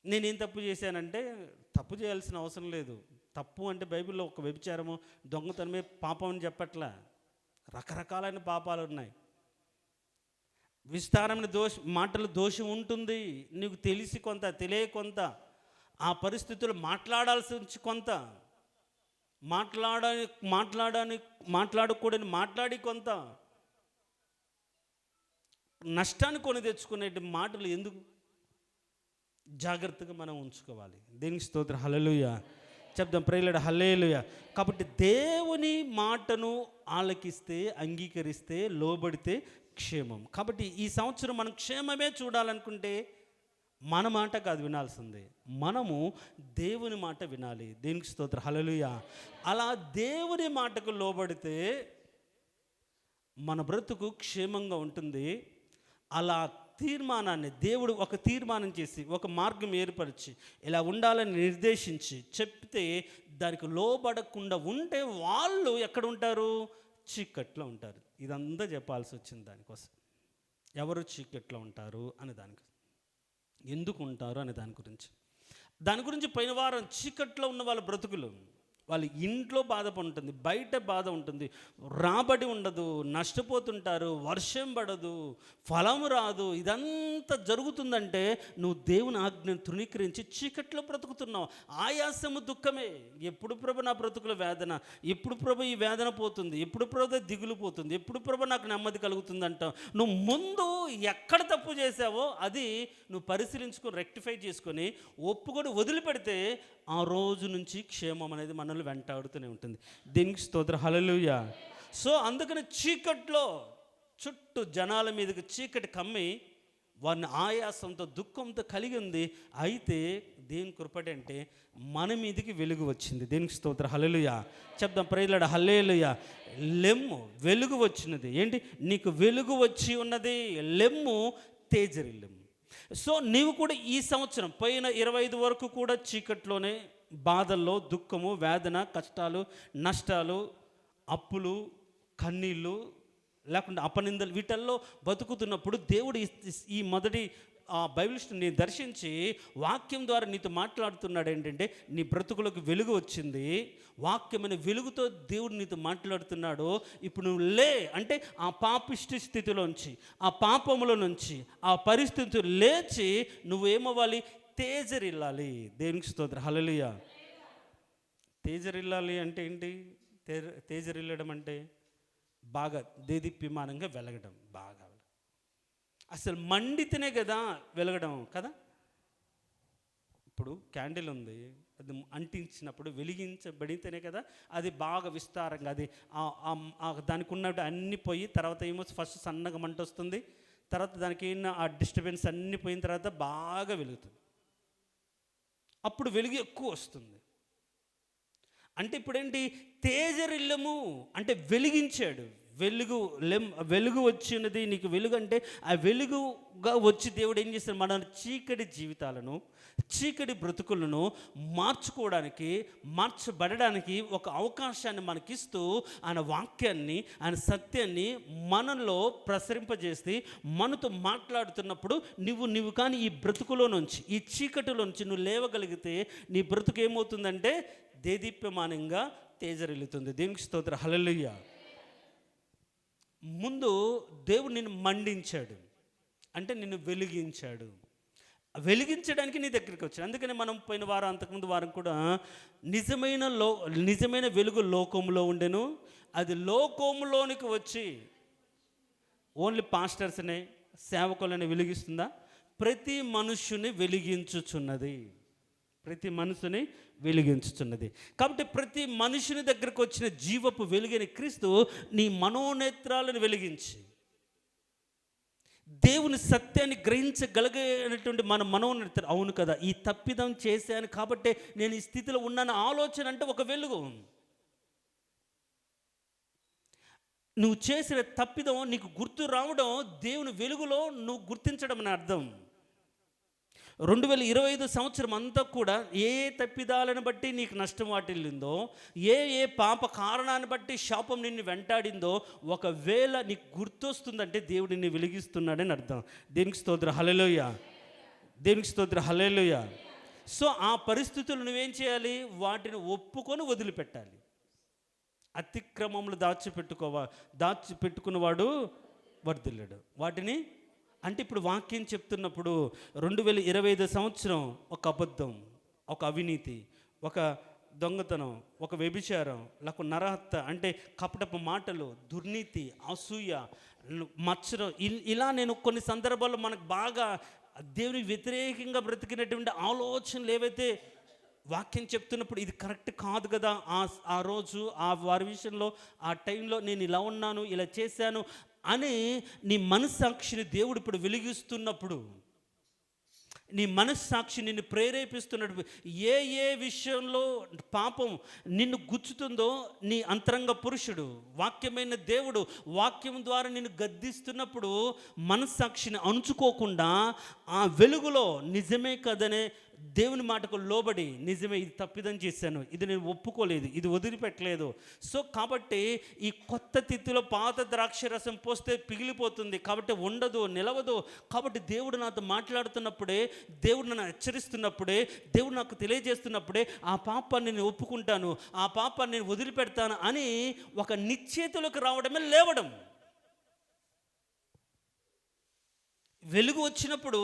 Speaker 1: నేనేం తప్పు చేశానంటే, తప్పు చేయాల్సిన అవసరం లేదు. తప్పు అంటే బైబిల్లో ఒక వ్యభిచారము, దొంగతనమే పాపం అని చెప్పట్లా. రకరకాలైన పాపాలు ఉన్నాయి. విస్తారమైన మాటలు దోషం ఉంటుంది. నీకు తెలిసి కొంత, తెలియ కొంత, ఆ పరిస్థితులు మాట్లాడాల్సి వచ్చి కొంత, మాట్లాడకూడని మాట్లాడి కొంత, నష్టాన్ని కొని తెచ్చుకునే మాటలు ఎందుకు? జాగ్రత్తగా మనం ఉంచుకోవాలి. దేనికి స్తోత్రం. హల్లెలూయా చెప్దాం. ప్రేయర్ హల్లెలూయా. కాబట్టి దేవుని మాటను ఆలకిస్తే, అంగీకరిస్తే, లోబడితే క్షేమం. కాబట్టి ఈ సంవత్సరం మనం క్షేమమే చూడాలనుకుంటే మన మాట కాదు వినాల్సిందే, మనము దేవుని మాట వినాలి. దేనికి స్తోత్రం. హల్లెలూయా. అలా దేవుని మాటకు లోబడితే మన బ్రతుకు క్షేమంగా ఉంటుంది. అలా తీర్మానాన్ని దేవుడు ఒక తీర్మానం చేసి ఒక మార్గం ఏర్పరిచి ఇలా ఉండాలని నిర్దేశించి చెప్తే దానికి లోబడకుండా ఉంటే వాళ్ళు ఎక్కడ ఉంటారు? చీకట్లో ఉంటారు. ఇదంతా చెప్పాల్సి వచ్చింది దానికోసం. ఎవరు చీకట్లో ఉంటారు అనే దానికి, ఎందుకు ఉంటారు అనే దాని గురించి పోయిన వారం చీకట్లో ఉన్న వాళ్ళ బ్రతుకులు, వాళ్ళ ఇంట్లో బాధ ఉంటుంది, బయట బాధ ఉంటుంది, రాబడి ఉండదు, నష్టపోతుంటారు, వర్షం పడదు, ఫలం రాదు. ఇదంతా జరుగుతుందంటే నువ్వు దేవుని ఆజ్ఞను తృణీకరించి చీకట్లో బ్రతుకుతున్నావు. ఆయాసము, దుఃఖమే. ఎప్పుడు ప్రభు నా బ్రతుకుల వేదన, ఎప్పుడు ప్రభు ఈ వేదన పోతుంది, ఎప్పుడు ప్రభు దిగులు పోతుంది, ఎప్పుడు ప్రభు నాకు నెమ్మది కలుగుతుంది అంటావు. నువ్వు ముందు ఎక్కడ తప్పు చేసావో అది నువ్వు పరిశీలించుకొని రెక్టిఫై చేసుకొని ఒప్పుకొని వదిలిపెడితే ఆ రోజు నుంచి క్షేమం అనేది మనల్ని వెంటాడుతూనే ఉంటుంది. దీనికి స్తోత్రం, హల్లెలూయా. సో అందుకని చీకట్లో చుట్టూ జనాల మీదకి చీకటి కమ్మి వారిని ఆయాసంతో దుఃఖంతో కలిగి ఉంది. అయితే దేని కృపటి అంటే మన మీదకి వెలుగు వచ్చింది. దేనికి స్తోత్రం, హల్లెలూయా. చెప్దాం, ప్రైజ్ లార్డ్, హల్లెలూయా. లెమ్ము, వెలుగు వచ్చినది. ఏంటి? నీకు వెలుగు వచ్చి ఉన్నది. లెమ్ము, తేజరిల్లెమ్ము. సో నీవు కూడా ఈ సంవత్సరం పోయిన 25 వరకు కూడా చీకట్లోనే, బాధల్లో, దుఃఖము, వేదన, కష్టాలు, నష్టాలు, అప్పులు, కన్నీళ్ళు, లేకుండా అపనిందలు, వీటల్లో బతుకుతున్నప్పుడు దేవుడు ఈ మొదటి బైబిల్ స్టడీని దర్శించి వాక్యం ద్వారా నీతో మాట్లాడుతున్నాడు. ఏంటంటే నీ బ్రతుకులకు వెలుగు వచ్చింది. వాక్యమైన వెలుగుతో దేవుడు నీతో మాట్లాడుతున్నాడు. ఇప్పుడు నువ్వు లే అంటే ఆ పాపిష్టి స్థితిలోంచి, ఆ పాపముల నుంచి, ఆ పరిస్థితి లేచి నువ్వేమవ్వాలి? తేజరిల్లాలి. దేవునికి స్తోత్రం, హల్లెలూయా. తేజరిల్లాలి అంటే ఏంటి? తేజరిల్లడం అంటే బాగా దేదీప్యమానంగా వెలగడం. బాగా అసలు మండితేనే కదా వెలగడం కదా. ఇప్పుడు క్యాండిల్ ఉంది, అది అంటించినప్పుడు వెలిగించబడితేనే కదా అది బాగా విస్తారంగా, అది దానికి ఉన్నట్టు అన్నీ పోయి తర్వాత ఏమో ఫస్ట్ సన్నగా మంట వస్తుంది, తర్వాత దానికి అయిన ఆ డిస్టర్బెన్స్ అన్నీ పోయిన తర్వాత బాగా వెలుగుతుంది. అప్పుడు వెలుగు ఎక్కువ వస్తుంది. అంటే ఇప్పుడేంటి? తేజరిల్లము అంటే వెలిగించాడు. వెలుగు వచ్చినది నీకు. వెలుగు అంటే ఆ వెలుగుగా వచ్చి దేవుడు ఏం చేస్తాడు? మన చీకటి జీవితాలను, చీకటి బ్రతుకులను మార్చబడడానికి ఒక అవకాశాన్ని మనకిస్తూ ఆయన వాక్యాన్ని, ఆయన సత్యాన్ని మనలో ప్రసరింపజేసి మనతో మాట్లాడుతున్నప్పుడు నువ్వు కానీ ఈ బ్రతుకులో నుంచి, ఈ చీకటిలో నుంచి నువ్వు లేవగలిగితే నీ బ్రతుకు ఏమవుతుందంటే దేదీప్యమానంగా తేజరిల్లుతుంది. దేవునికి స్తోత్రం, హల్లెలూయా. ముందు దేవుడు నిన్ను మండించాడు అంటే నిన్ను వెలిగించాడు. వెలిగించడానికి నీ దగ్గరికి వచ్చాడు. అందుకని మనం పోయిన వారం, అంతకుముందు వారం కూడా నిజమైన వెలుగు లోకంలో ఉండెను. అది లోకంలోనికి వచ్చి ఓన్లీ పాస్టర్స్ని, సేవకులని వెలిగిస్తుందా? ప్రతి మనుష్యుని వెలిగించుచున్నది. ప్రతి మనసుని వెలిగించుతున్నది. కాబట్టి ప్రతి మనుషుని దగ్గరకు వచ్చిన జీవపు వెలుగైన క్రీస్తు నీ మనోనేత్రాలను వెలిగించి దేవుని సత్యాన్ని గ్రహించగలిగేటువంటి మన మనోనేత్రాలు, అవును కదా ఈ తప్పిదం చేశాను కాబట్టి నేను ఈ స్థితిలో ఉన్నాను ఆలోచన అంటే ఒక వెలుగు. నువ్వు చేసిన తప్పిదం నీకు గుర్తు రావడం దేవుని వెలుగులో నువ్వు గుర్తించడం అని అర్థం. 2025 సంవత్సరం అంతా కూడా ఏ తప్పిదాలను బట్టి నీకు నష్టం వాటిల్లిందో, ఏ పాప కారణాన్ని బట్టి శాపం నిన్ను వెంటాడిందో ఒకవేళ నీకు గుర్తొస్తుందంటే దేవుడు నిన్ను వెలిగిస్తున్నాడని అర్థం. దేవునికి స్తోత్రం, హల్లెలూయా. దేవునికి స్తోత్రం, హల్లెలూయా. సో ఆ పరిస్థితులు నువ్వేం చేయాలి? వాటిని ఒప్పుకొని వదిలిపెట్టాలి. అతిక్రమములు దాచిపెట్టుకున్నవాడు వర్ధిల్లడు. వాటిని అంటే ఇప్పుడు వాక్యం చెప్తున్నప్పుడు 2025 సంవత్సరం ఒక అబద్ధం, ఒక అవినీతి, ఒక దొంగతనం, ఒక వ్యభిచారం, లేక నరహత్య అంటే కపటపు మాటలు, దుర్నీతి, అసూయ, మత్సరం, ఇలా నేను కొన్ని సందర్భాల్లో మనకు బాగా దేవునికి వ్యతిరేకంగా బ్రతికినటువంటి ఆలోచనలు ఏవైతే వాక్యం చెప్తున్నప్పుడు ఇది కరెక్ట్ కాదు కదా, ఆ రోజు ఆ వారి విషయంలో ఆ టైంలో నేను ఇలా ఉన్నాను, ఇలా చేశాను అని నీ మనస్సాక్షిని దేవుడు ఇప్పుడు వెలిగిస్తున్నప్పుడు నీ మనస్సాక్షి నిన్ను ప్రేరేపిస్తున్నట్టు ఏ ఏ విషయంలో పాపం నిన్ను గుచ్చుతుందో నీ అంతరంగ పురుషుడు, వాక్యమైన దేవుడు వాక్యం ద్వారా నిన్ను గద్దిస్తున్నప్పుడు మనస్సాక్షిని అణుచుకోకుండా ఆ వెలుగులో నిజమే కదనే దేవుని మాటకు లోబడి, నిజమే ఇది తప్పిదం చేశాను, ఇది నేను ఒప్పుకోలేదు, ఇది వదిలిపెట్టలేదు. సో కాబట్టి ఈ కొత్త తిత్తిలో పాత ద్రాక్ష రసం పోస్తే పిగిలిపోతుంది, కాబట్టి ఉండదు, నిలవదు. కాబట్టి దేవుడు నాతో మాట్లాడుతున్నప్పుడే, దేవుడు నన్ను హెచ్చరిస్తున్నప్పుడే, దేవుడు నాకు తెలియజేస్తున్నప్పుడే ఆ పాపాన్ని నేను ఒప్పుకుంటాను, ఆ పాపాన్ని నేను వదిలిపెడతాను అని ఒక నిశ్చేతులకు రావడమే లేవడం. వెలుగు వచ్చినప్పుడు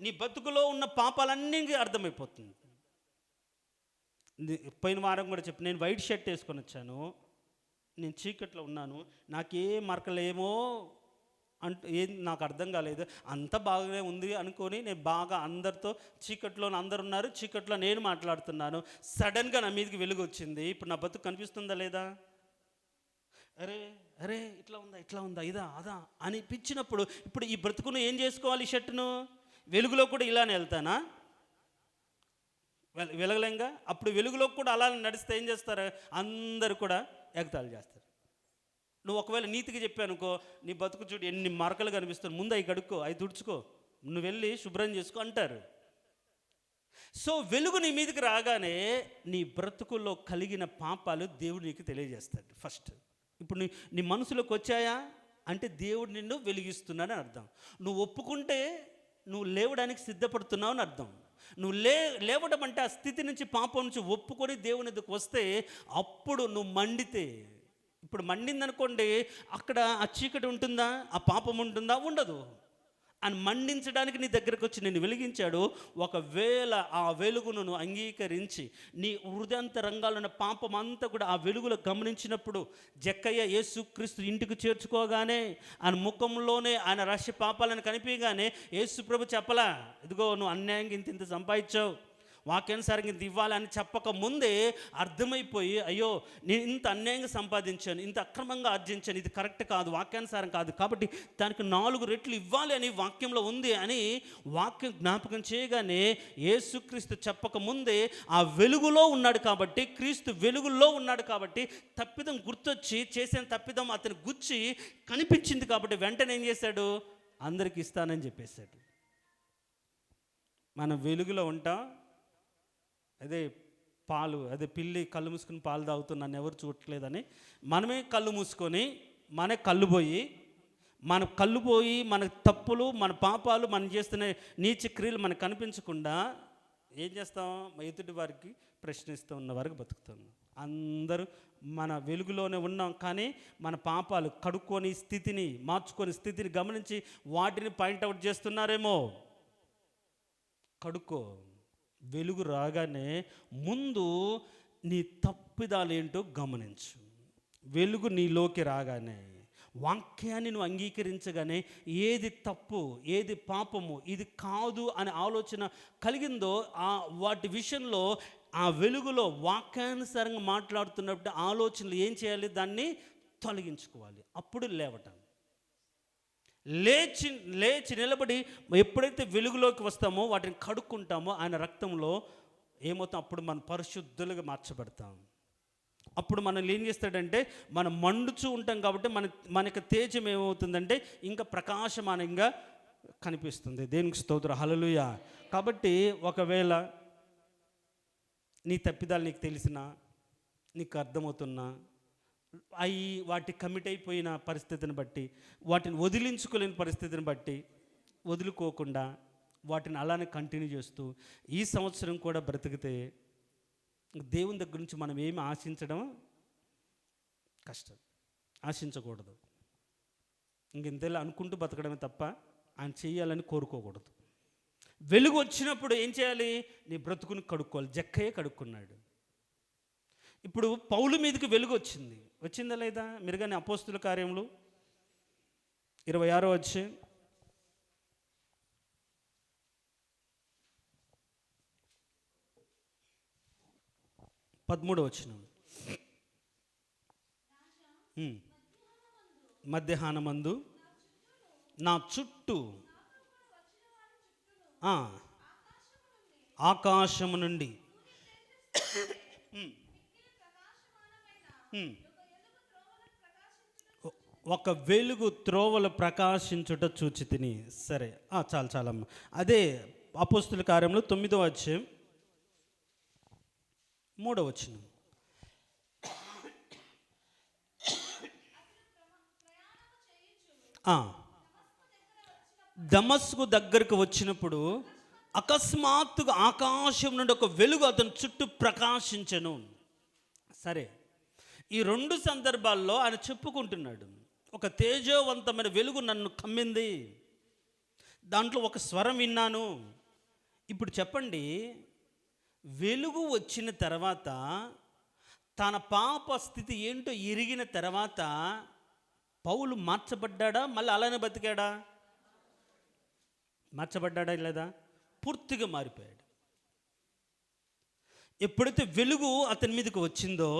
Speaker 1: నీ బతుకులో ఉన్న పాపాలన్నీ అర్థమైపోతుంది. పోయిన వారం కూడా చెప్పి, నేను వైట్ షర్ట్ వేసుకొని వచ్చాను, నేను చీకట్లో ఉన్నాను, నాకే మరకలేమో ఏం నాకు అర్థం కాలేదు, అంత బాగానే ఉంది అనుకొని నేను బాగా అందరితో, చీకట్లో అందరు ఉన్నారు, చీకట్లో నేను మాట్లాడుతున్నాను, సడన్గా నా మీదకి వెలుగు వచ్చింది. ఇప్పుడు నా బతుకు కనిపిస్తుందా లేదా? అరే అరే ఇట్లా ఉందా ఇదా అదా అనిపించినప్పుడు, ఇప్పుడు ఈ బ్రతుకును ఏం చేసుకోవాలి? ఈ షర్టును వెలుగులో కూడా ఇలానే వెళ్తానా? వెలగలేంగా. అప్పుడు వెలుగులో కూడా అలా నడిస్తే ఏం చేస్తారు? అందరు కూడా ఎగతాళి చేస్తారు. నువ్వు ఒకవేళ నీతికి చెప్పానుకో, నీ బతుకు చూడు ఎన్ని మరకలు కనిపిస్తాయి, ముందు అవి కడుక్కో, అవి తుడుచుకో, నువ్వు వెళ్ళి శుభ్రం చేసుకో అంటారు. సో వెలుగు నీ మీదకి రాగానే నీ బ్రతుకుల్లో కలిగిన పాపాలు దేవుడు నీకు తెలియజేస్తాడు ఫస్ట్. ఇప్పుడు నీ మనసులోకి వచ్చాయా అంటే దేవుడు నిన్ను వెలిగిస్తున్నాడని అర్థం. నువ్వు ఒప్పుకుంటే నువ్వు లేవడానికి సిద్ధపడుతున్నావు అని అర్థం. నువ్వు లేవడం అంటే ఆ స్థితి నుంచి, పాపం నుంచి ఒప్పుకొని దేవుని ఎదుకు వస్తే అప్పుడు నువ్వు మండితే. ఇప్పుడు మండిందనుకోండి, అక్కడ ఆ చీకటి ఉంటుందా? ఆ పాపం ఉంటుందా? ఉండదు. అని మండించడానికి నీ దగ్గరకు వచ్చి నేను వెలిగించాడు. ఒకవేళ ఆ వెలుగును నువ్వు అంగీకరించి నీ హృదయాంతరంగాలున్న పాపం అంతా కూడా ఆ వెలుగులో గమనించినప్పుడు, జక్కయ్య యేసుక్రీస్తు ఇంటికి చేర్చుకోగానే ఆయన ముఖంలోనే ఆయన రహస్య పాపాలను కనిపించగానే యేసు ప్రభు చెప్పలా, ఇదిగో నువ్వు అన్యాయంగా ఇంత సంపాదించావు, వాక్యానుసారంగా ఇంత ఇవ్వాలని చెప్పక ముందే అర్థమైపోయి, అయ్యో నేను ఇంత అన్యాయంగా సంపాదించాను, ఇంత అక్రమంగా ఆర్జించాను, ఇది కరెక్ట్ కాదు, వాక్యానుసారం కాదు, కాబట్టి దానికి 4 రెట్లు ఇవ్వాలి అని వాక్యంలో ఉంది అని వాక్యం జ్ఞాపకం చేయగానే యేసుక్రీస్తు చెప్పక ముందే ఆ వెలుగులో ఉన్నాడు కాబట్టి, క్రీస్తు వెలుగులో ఉన్నాడు కాబట్టి తప్పిదం గుర్తొచ్చి, చేసిన తప్పిదం అతను గుచ్చి కనిపించింది కాబట్టి వెంటనే ఏం చేశాడు? అందరికి ఇస్తానని చెప్పేశాడు. మనం వెలుగులో ఉంటాం, అదే పాలు, అదే పిల్లి కళ్ళు మూసుకుని పాలు తాగుతున్నాను ఎవరు చూడట్లేదని మనమే కళ్ళు మూసుకొని, మన కళ్ళు పోయి మన తప్పులు, మన పాపాలు, మనం చేస్తున్న నీచ క్రియలు మనకు కనిపించకుండా ఏం చేస్తాం? ఎదుటి వారికి ప్రశ్నిస్తూ ఉన్న వరకు బతుకుతాం. అందరూ మన వెలుగులోనే ఉన్నాం, కానీ మన పాపాలు కడుక్కొని స్థితిని మార్చుకొని స్థితిని గమనించి వాటిని పాయింట్అవుట్ చేస్తున్నారేమో. కడుక్కో. వెలుగు రాగానే ముందు నీ తప్పిదాలు ఏంటో గమనించు. వెలుగు నీలోకి రాగానే, వాక్యాన్ని నువ్వు అంగీకరించగానే ఏది తప్పు, ఏది పాపము, ఇది కాదు అనే ఆలోచన కలిగిందో వాటి విషయంలో ఆ వెలుగులో వాక్యానుసారంగా మాట్లాడుతున్నప్పుడు ఆలోచనలు ఏం చేయాలి? దాన్ని తొలగించుకోవాలి. అప్పుడు లేవటం. లేచి నిలబడి ఎప్పుడైతే వెలుగులోకి వస్తామో వాటిని కడుక్కుంటామో ఆయన రక్తంలో ఏమవుతాం? అప్పుడు మనం పరిశుద్ధులుగా మార్చబడతాం. అప్పుడు మనల్ని ఏం చేస్తాడంటే, మనం మండుచూ ఉంటాం కాబట్టి మనకి తేజం ఏమవుతుందంటే ఇంకా ప్రకాశమానంగా కనిపిస్తుంది. దేనికి స్తోత్రం, హల్లెలూయా. కాబట్టి ఒకవేళ నీ తప్పిదాలు నీకు తెలిసినా, నీకు అర్థమవుతున్నా, వాటి కమిట్ అయిపోయిన పరిస్థితిని బట్టి, వాటిని వదిలించుకోలేని పరిస్థితిని బట్టి వదులుకోకుండా వాటిని అలానే కంటిన్యూ చేస్తూ ఈ సంవత్సరం కూడా బ్రతికితే దేవుని దగ్గర నుంచి మనం ఏమి ఆశించడం కష్టం. ఆశించకూడదు. ఇంకెంతేలా అనుకుంటూ బతకడమే తప్ప ఆయన చేయాలని కోరుకోకూడదు. వెలుగు వచ్చినప్పుడు ఏం చేయాలి? నీ బ్రతుకుని కడుక్కోవాలి. జక్కయ్య కడుక్కున్నాడు. ఇప్పుడు పౌలు మీదకి వెలుగు వచ్చిందా లేదా? మీరు కానీ అపోస్తుల కార్యములు 26వ అధ్యాయం 13వ వచనం. మధ్యాహ్నమందు నా చుట్టూ ఆకాశము నుండి ఒక వెలుగు త్రోవలు ప్రకాశించుట చూచి తిని. సరే, చాలు చాలమ్మ. అదే అపోస్తుల కార్యంలో 9వ అధ్యాయం 3వ వచనం. దమస్కు దగ్గరకు వచ్చినప్పుడు అకస్మాత్తుగా ఆకాశం నుండి ఒక వెలుగు అతని చుట్టూ ప్రకాశించెను. సరే, ఈ 2 సందర్భాల్లో ఆయన చెప్పుకుంటున్నాడు, ఒక తేజోవంతమైన వెలుగు నన్ను కమ్మింది, దాంట్లో ఒక స్వరం విన్నాను. ఇప్పుడు చెప్పండి, వెలుగు వచ్చిన తర్వాత తన పాప స్థితి ఏంటో ఎరిగిన తర్వాత పౌలు మార్చబడ్డా? మళ్ళీ అలానే బతికాడా? మార్చబడ్డా లేదా? పూర్తిగా మారిపోయాడు. ఎప్పుడైతే వెలుగు అతని మీదకి వచ్చిందో,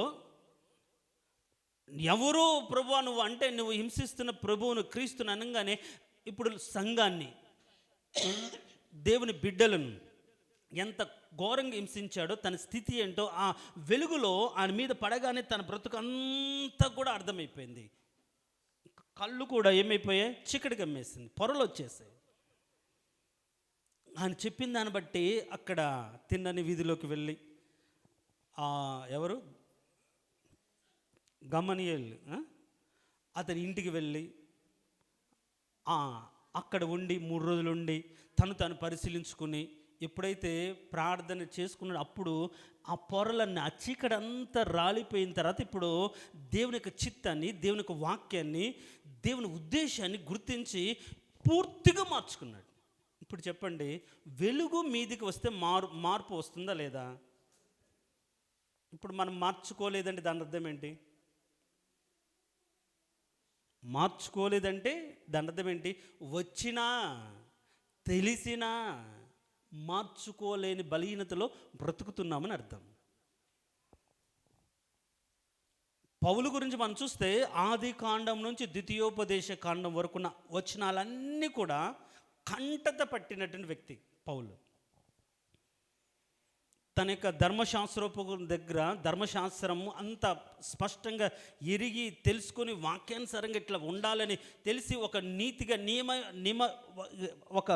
Speaker 1: ఎవరో ప్రభువా నువ్వు అంటే, నువ్వు హింసిస్తున్న ప్రభువును క్రీస్తుని అనగానే ఇప్పుడు సంఘాన్ని, దేవుని బిడ్డలను ఎంత ఘోరంగా హింసించాడో, తన స్థితి ఏంటో ఆ వెలుగులో ఆయన మీద పడగానే తన బ్రతుకు అంతా కూడా అర్థమైపోయింది. కళ్ళు కూడా ఏమైపోయాయి? చీకటి కమ్మేసింది, పొరలు వచ్చేసాయి. ఆయన చెప్పిన దాన్ని బట్టి అక్కడ తిన్నని వీధిలోకి వెళ్ళి ఎవరు గమనియేలు అతని ఇంటికి వెళ్ళి అక్కడ ఉండి 3 రోజులు ఉండి తను పరిశీలించుకుని ఎప్పుడైతే ప్రార్థన చేసుకున్నాడో అప్పుడు ఆ పొరలన్నీ, ఆ చీకటి అంతా రాలిపోయిన తర్వాత ఇప్పుడు దేవుని యొక్క చిత్తాన్ని, దేవుని యొక్క వాక్యాన్ని, దేవుని ఉద్దేశాన్ని గుర్తించి పూర్తిగా మార్చుకున్నాడు. ఇప్పుడు చెప్పండి, వెలుగు మీదికి వస్తే మార్పు వస్తుందా లేదా? ఇప్పుడు మనం మార్చుకోలేదంటే దాని అర్థం ఏంటి? మార్చుకోలేదంటే దాని అర్థం ఏంటి? వచ్చినా తెలిసినా మార్చుకోలేని బలహీనతలో బ్రతుకుతున్నామని అర్థం. పౌలు గురించి మనం చూస్తే ఆది కాండం నుంచి ద్వితీయోపదేశ కాండం వరకున్న వచనాలన్నీ కూడా కంటత పట్టినటువంటి వ్యక్తి పౌలు. తన యొక్క ధర్మశాస్త్రోపు దగ్గర ధర్మశాస్త్రము అంత స్పష్టంగా ఎరిగి తెలుసుకొని వాక్యానుసారంగా ఇట్లా ఉండాలని తెలిసి ఒక నీతిగా ఒక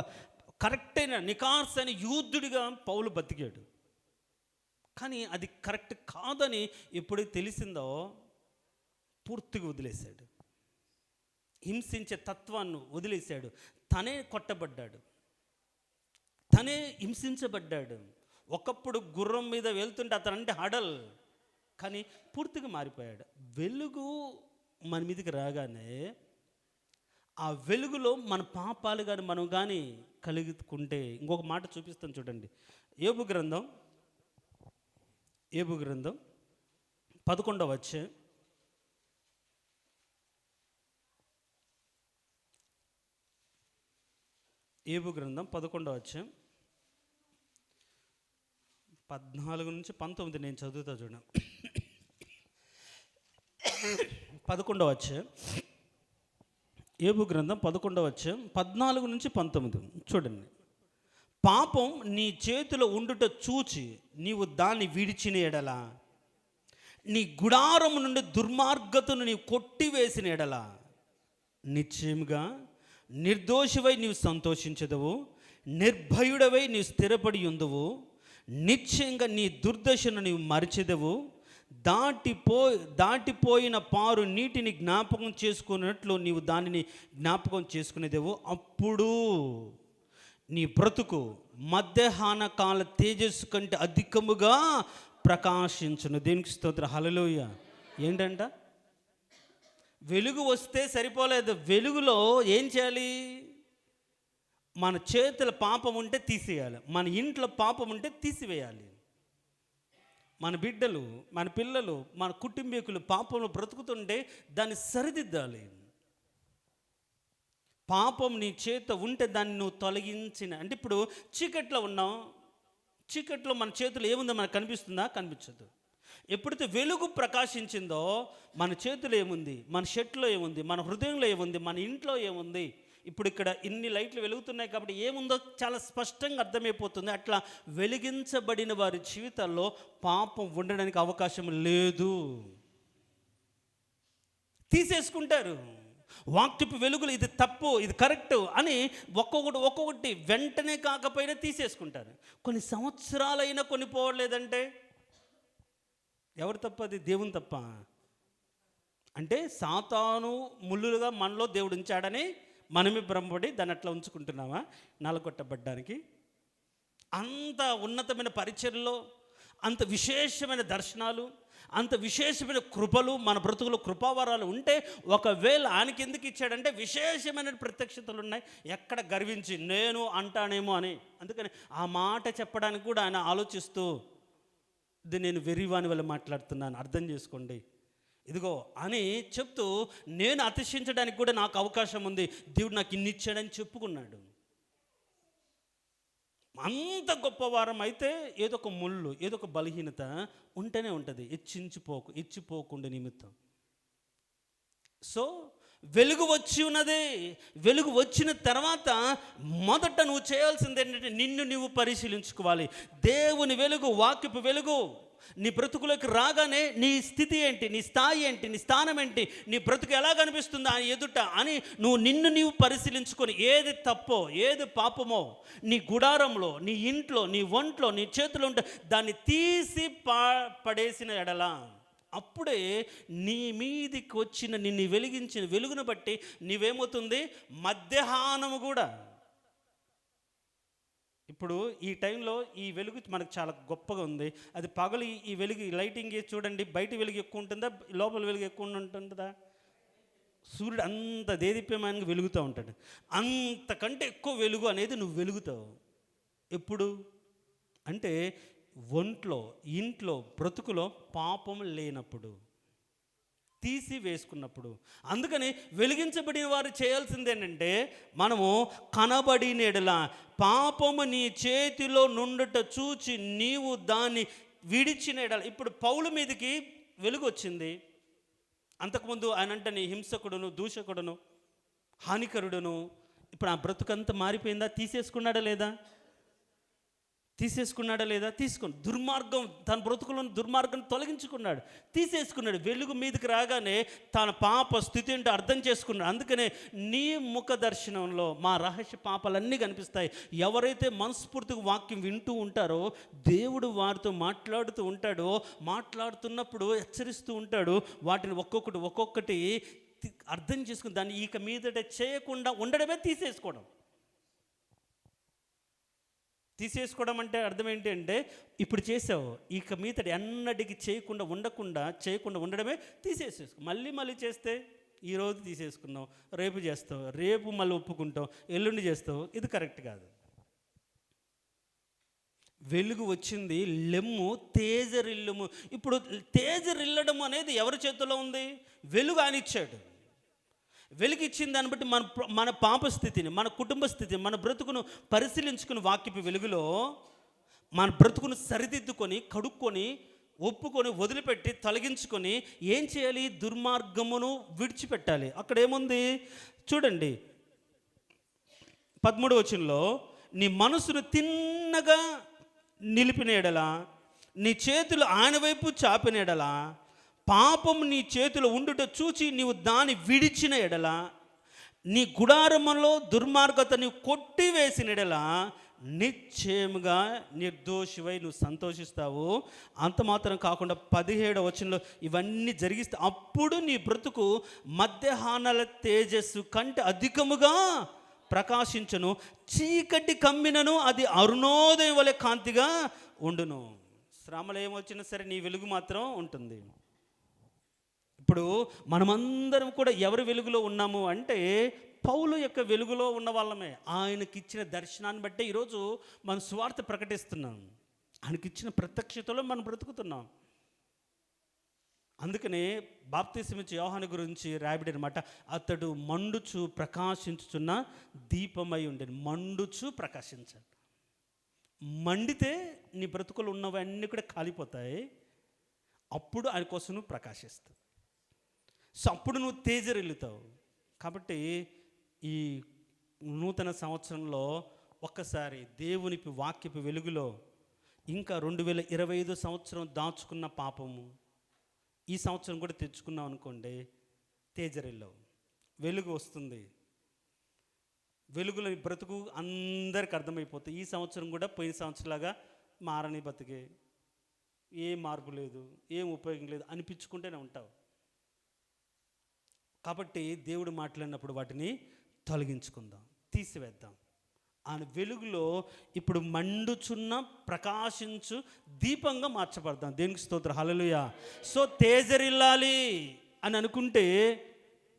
Speaker 1: కరెక్ట్ అయిన నికార్స్ అయిన యూదుడిగా పౌలు బతికాడు. కానీ అది కరెక్ట్ కాదని ఎప్పుడైతే తెలిసిందో పూర్తిగా వదిలేశాడు. హింసించే తత్వాన్ని వదిలేశాడు. తనే కొట్టబడ్డాడు, తనే హింసించబడ్డాడు. ఒకప్పుడు గుర్రం మీద వెళ్తుంటే అతనంటే హడల్, కానీ పూర్తిగా మారిపోయాడు. వెలుగు మన మీదకి రాగానే ఆ వెలుగులో మన పాపాలు కానీ మనం కానీ కలుగుకుంటే, ఇంకొక మాట చూపిస్తాను చూడండి. యోబు గ్రంథం 11వ అధ్యాయం 11వ అధ్యాయం 14 నుంచి 19 నేను చదువుతా చూడండి. 11వ అధ్యాయం యోబు గ్రంథం 11వ అధ్యాయం 14 నుంచి 19 చూడండి. పాపం నీ చేతిలో ఉండుట చూచి నీవు దాన్ని విడిచిన ఎడల, నీ గుడారము నుండి దుర్మార్గతను నీవు కొట్టివేసిన ఎడల, నిశ్చయముగా నిర్దోషివై నీవు సంతోషించదవు, నిర్భయుడవై నీవు స్థిరపడి ఉందువు. నిశ్చయంగా నీ దుర్దశను నీవు మరిచెదవు. దాటిపోయిన పారు నీటిని జ్ఞాపకం చేసుకున్నట్లు నీవు దానిని జ్ఞాపకం చేసుకునేదేవు. అప్పుడు నీ బ్రతుకు మధ్యాహ్న కాల తేజస్సు కంటే అధికముగా ప్రకాశించును. దేనికి స్తోత్రం, హల్లెలూయా. ఏంటంట? వెలుగు వస్తే సరిపోలేదు. వెలుగులో ఏం చేయాలి? మన చేతుల పాపం ఉంటే తీసేయాలి, మన ఇంట్లో పాపం ఉంటే తీసివేయాలి. మన బిడ్డలు, మన పిల్లలు, మన కుటుంబీకులు పాపంలో బ్రతుకుతుంటే దాన్ని సరిదిద్దాలి. పాపం నీ చేత ఉంటే దాన్ని నువ్వు తొలగించిన, అంటే ఇప్పుడు చీకట్లో ఉన్నాం, చీకట్లో మన చేతులు ఏముందో మనకు కనిపిస్తుందా? కనిపించదు. ఎప్పుడైతే వెలుగు ప్రకాశించిందో మన చేతులు ఏముంది, మన షర్ట్లో ఏముంది, మన హృదయంలో ఏముంది, మన ఇంట్లో ఏముంది, ఇప్పుడు ఇక్కడ ఇన్ని లైట్లు వెలుగుతున్నాయి కాబట్టి ఏముందో చాలా స్పష్టంగా అర్థమైపోతుంది. అట్లా వెలిగించబడిన వారి జీవితాల్లో పాపం ఉండడానికి అవకాశం లేదు. తీసేసుకుంటారు. వాక్యపు వెలుగులు ఇది తప్పు, ఇది కరెక్టు అని ఒక్కొక్కటి వెంటనే కాకపోయినా తీసేసుకుంటారు. కొన్ని సంవత్సరాలైనా కొన్ని పోవట్లేదంటే ఎవరు తప్ప? అది దేవుని తప్ప? అంటే సాతాను ముళ్ళులుగా మనలో దేవుడు ఉంచాడని మనమే భ్రమపడి దాన్ని అట్లా ఉంచుకుంటున్నామా నలగొట్టబడ్డానికి? అంత ఉన్నతమైన పరిచర్లో, అంత విశేషమైన దర్శనాలు, అంత విశేషమైన కృపలు మన బ్రతుకులో కృపావరాలు ఉంటే ఒకవేళ ఆయనకి ఎందుకు ఇచ్చాడంటే విశేషమైన ప్రత్యక్షతలు ఉన్నాయి. ఎక్కడ గర్వించి నేను అంటానేమో అని, అందుకని ఆ మాట చెప్పడానికి కూడా ఆయన ఆలోచిస్తూ ఇది నేను వెర్రివాని వల్ల మాట్లాడుతున్నాను అర్థం చేసుకోండి ఇదిగో అని చెప్తూ నేను అతిశయించడానికి కూడా నాకు అవకాశం ఉంది, దేవుడు నాకు ఇన్ని ఇచ్చాడని చెప్పుకున్నాడు. అంత గొప్పవారం అయితే ఏదో ఒక ముళ్ళు, ఏదో ఒక బలహీనత ఉంటేనే ఉంటుంది, ఇచ్చిపోకుండా నిమిత్తం. సో వెలుగు వచ్చి ఉన్నది. వెలుగు వచ్చిన తర్వాత మొదట నువ్వు చేయాల్సింది ఏంటంటే నిన్ను నువ్వు పరిశీలించుకోవాలి. దేవుని వెలుగు, వాక్యపు వెలుగు నీ బ్రతుకులోకి రాగానే నీ స్థితి ఏంటి, నీ స్థాయి ఏంటి, నీ స్థానం ఏంటి, నీ బ్రతుకు ఎలా కనిపిస్తుందో ఆయన ఎదుట అని నిన్ను నీవు పరిశీలించుకొని ఏది తప్పో ఏది పాపమో నీ గుడారంలో, నీ ఇంట్లో, నీ ఒంట్లో, నీ చేతిలో ఉంటే దాన్ని తీసి పడేసిన ఎడల అప్పుడే నీ మీదికి వచ్చిన నిన్ను వెలిగించిన వెలుగును బట్టి నీవేమవుతుంది? మధ్యాహ్నము కూడా. ఇప్పుడు ఈ టైంలో ఈ వెలుగు మనకు చాలా గొప్పగా ఉంది. అది పగలు ఈ వెలుగు లైటింగ్ చూడండి, బయట వెలుగు ఎక్కువ ఉంటుందా, లోపల వెలుగు ఎక్కువ ఉంటుందా? సూర్యుడు అంత దేదీప్యమానంగా వెలుగుతూ ఉంటాడు. అంతకంటే ఎక్కువ వెలుగు అనేది నువ్వు వెలుగుతావు. ఎప్పుడు అంటే ఒంట్లో, ఇంట్లో, బ్రతుకులో పాపం లేనప్పుడు, తీసి వేసుకున్నప్పుడు. అందుకని వెలిగించబడిన వారు చేయాల్సింది ఏంటంటే మనము కనబడిన ఎడల పాపము నీ చేతిలో నుండుట చూచి నీవు దాన్ని విడిచిన ఎడల. ఇప్పుడు పౌలు మీదకి వెలుగు వచ్చింది. అంతకుముందు ఆయన అంటే నీ హింసకుడును, దూషకుడును, హానికరుడును. ఇప్పుడు ఆ బ్రతుకంతా మారిపోయిందా? తీసేసుకున్నాడా లేదా? తీసుకుని దుర్మార్గం, తన బ్రతుకులను దుర్మార్గం తొలగించుకున్నాడు, తీసేసుకున్నాడు. వెలుగు మీదకి రాగానే తన పాప స్థితి ఏంటో అర్థం చేసుకున్నాడు. అందుకనే నీ ముఖ దర్శనంలో మా రహస్య పాపాలన్నీ కనిపిస్తాయి. ఎవరైతే మనస్ఫూర్తిగా వాక్యం వింటూ ఉంటారో దేవుడు వారితో మాట్లాడుతూ ఉంటాడో, మాట్లాడుతున్నప్పుడు హెచ్చరిస్తూ ఉంటాడు. వాటిని ఒక్కొక్కటి అర్థం చేసుకుని దాన్ని ఇక మీదట చేయకుండా ఉండడమే తీసేసుకోవడం అంటే అర్థం ఏంటి అంటే ఇప్పుడు చేసావు, ఇక మీదట ఎన్నటికి చేయకుండా ఉండడమే తీసేసుకో. మళ్ళీ చేస్తే ఈరోజు తీసేసుకున్నావు, రేపు చేస్తావు, రేపు మళ్ళీ ఒప్పుకుంటావు, ఎల్లుండి చేస్తావు. ఇది కరెక్ట్ కాదు. వెలుగు వచ్చింది, లెమ్ము తేజరిల్లుము. ఇప్పుడు తేజరిల్లడం అనేది ఎవరి చేతిలో ఉంది? వెలుగు ఆయన ఇచ్చాడు. వెలుగిచ్చిన దాన్ని బట్టి మన పాప స్థితిని, మన కుటుంబ స్థితిని, మన బ్రతుకును పరిశీలించుకుని వాక్యపు వెలుగులో మన బ్రతుకును సరిదిద్దుకొని, కడుక్కొని, ఒప్పుకొని, వదిలిపెట్టి, తొలగించుకొని ఏం చేయాలి? దుర్మార్గమును విడిచిపెట్టాలి. అక్కడ ఏముంది చూడండి, 13వ వచనంలో నీ మనసును తిన్నగా నిలిపిన ఎడల, నీ చేతులు ఆయన వైపు చాపిన ఎడల, పాపం నీ చేతిలో ఉండుట చూచి నీవు దాన్ని విడిచిన ఎడల, నీ గుడారములో దుర్మార్గత నీవు కొట్టివేసిన ఎడల నిశ్చయముగా నిర్దోషివై నువ్వు సంతోషిస్తావు. అంత మాత్రం కాకుండా 17వ వచనంలో ఇవన్నీ జరిగిస్తే అప్పుడు నీ బ్రతుకు మధ్యాహ్నాల తేజస్సు కంటే అధికముగా ప్రకాశించును, చీకటి కమ్మినను అది అరుణోదయం వలె కాంతిగా ఉండును. శ్రమలు ఏమొచ్చినా సరే నీ వెలుగు మాత్రం ఉంటుంది. ఇప్పుడు మనమందరం కూడా ఎవరి వెలుగులో ఉన్నాము అంటే పౌలు యొక్క వెలుగులో ఉన్న వాళ్ళమే. ఆయనకిచ్చిన దర్శనాన్ని బట్టే ఈరోజు మనం సువార్త ప్రకటిస్తున్నాం. ఆయనకిచ్చిన ప్రత్యక్షతలో మనం బ్రతుకుతున్నాం. అందుకనే బాప్తిసమిచ్చే యోహాను గురించి రాయబడి అనమాట, అతడు మండుచు ప్రకాశించుచున్న దీపమై ఉండేది. మండుచు ప్రకాశించాలి. మండితే నీ బ్రతుకులు ఉన్నవన్నీ కూడా కాలిపోతాయి. అప్పుడు ఆయన కోసం నువ్వు ప్రకాశిస్తావు. సో అప్పుడు నువ్వు తేజరిల్లుతావు. కాబట్టి ఈ నూతన సంవత్సరంలో ఒక్కసారి దేవుని వాక్యపు వెలుగులో ఇంకా 2025 సంవత్సరం దాచుకున్న పాపము ఈ సంవత్సరం కూడా తెచ్చుకున్నాం అనుకోండి, తేజరిల్లవు. వెలుగు వస్తుంది, వెలుగులో బ్రతుకు అందరికి అర్థమైపోతుంది. ఈ సంవత్సరం కూడా పోయిన సంవత్సరంలాగా మారని బతికే, ఏం మార్పు లేదు, ఏం ఉపయోగం లేదు అనిపించుకుంటూనే ఉంటావు. కాబట్టి దేవుడు మాట్లాడినప్పుడు వాటిని తొలగించుకుందాం, తీసివేద్దాం. ఆయన వెలుగులో ఇప్పుడు మండుచున్న ప్రకాశించు దీపంగా మార్చబడదాం. దేనికి స్తోత్రం, హల్లెలూయా. సో తేజరిల్లాలి అని అనుకుంటే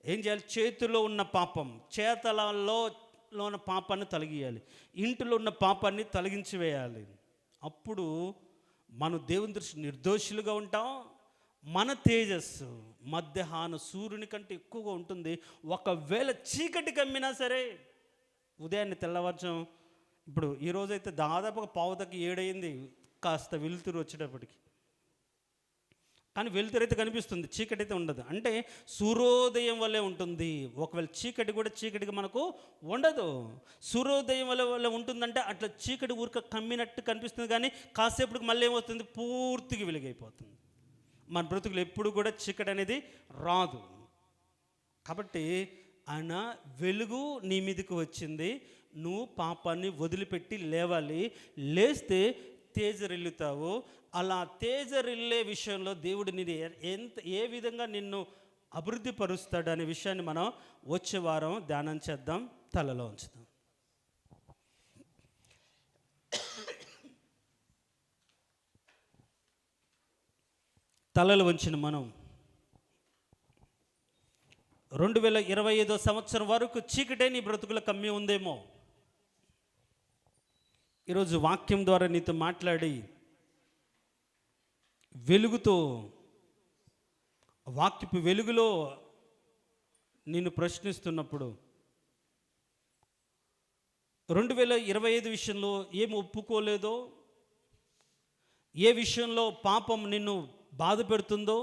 Speaker 1: ఏం చేయాలి? చేతిలో ఉన్న పాపం, చేతలలో ఉన్న పాపాన్ని తొలగియాలి, ఇంటిలో ఉన్న పాపాన్ని తొలగించి వేయాలి. అప్పుడు మనం దేవుని దృష్టి నిర్దోషులుగా ఉంటాం. మన తేజస్సు మధ్యాహ్న సూర్యుని కంటే ఎక్కువగా ఉంటుంది. ఒకవేళ చీకటి కమ్మినా సరే, ఉదయాన్నే తెల్లవారుజాము, ఇప్పుడు ఈరోజైతే దాదాపుగా 6:07 అయింది, కాస్త వెలుతురు వచ్చేటప్పటికి. కానీ వెలుతురు అయితే కనిపిస్తుంది, చీకటి అయితే ఉండదు. అంటే సూర్యోదయం వల్లే ఉంటుంది. ఒకవేళ చీకటి కూడా చీకటిగా మనకు ఉండదు. సూర్యోదయం వల్ల ఉంటుందంటే అట్లా చీకటి ఊరిక కమ్మినట్టు కనిపిస్తుంది, కానీ కాసేపటికి మళ్ళీ ఏమవుతుంది? పూర్తిగా వెలుగైపోతుంది. మన బ్రతుకులు ఎప్పుడు కూడా చీకటి అనేది రాదు. కాబట్టి ఆయన వెలుగు నీ మీదకి వచ్చింది, నువ్వు పాపాన్ని వదిలిపెట్టి లేవాలి. లేస్తే తేజరిల్లుతావు. అలా తేజరిల్లే విషయంలో దేవుడు నిన్ను ఏ విధంగా నిన్ను అభివృద్ధి పరుస్తాడు అనే విషయాన్ని మనం వచ్చే వారం ధ్యానం చేద్దాం, తలలో ఉంచుదాం. తలలు వంచిన మనం 2025 సంవత్సరం వరకు చీకటే నీ బ్రతుకుల కమ్మి ఉందేమో. ఈరోజు వాక్యం ద్వారా నీతో మాట్లాడి వెలుగుతో, వాక్యపు వెలుగులో నిన్ను ప్రశ్నిస్తున్నప్పుడు 2025 విషయంలో ఏం ఒప్పుకోలేదో, ఏ విషయంలో పాపం నిన్ను బాధ పెడుతుందో,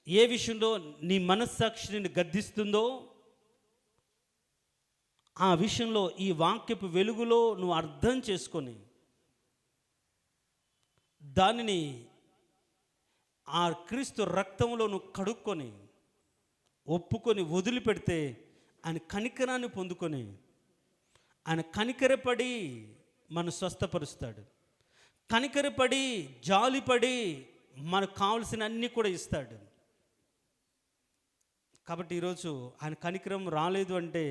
Speaker 1: ఏ విషయంలో నీ మనస్సాక్షి నిన్ను గద్దిస్తుందో, ఆ విషయంలో ఈ వాక్యపు వెలుగులో నువ్వు అర్థం చేసుకొని దానిని ఆ క్రీస్తు రక్తంలో నువ్వు కడుక్కొని ఒప్పుకొని వదిలిపెడితే ఆయన కనికరాన్ని పొందుకొని ఆయన కనికరపడి మనం స్వస్థపరుస్తాడు. కనికరపడి జాలిపడి మనకు కావలసిన అన్నీ కూడా ఇస్తాడు. కాబట్టి ఈరోజు ఆయన కనికరం రాలేదు అంటే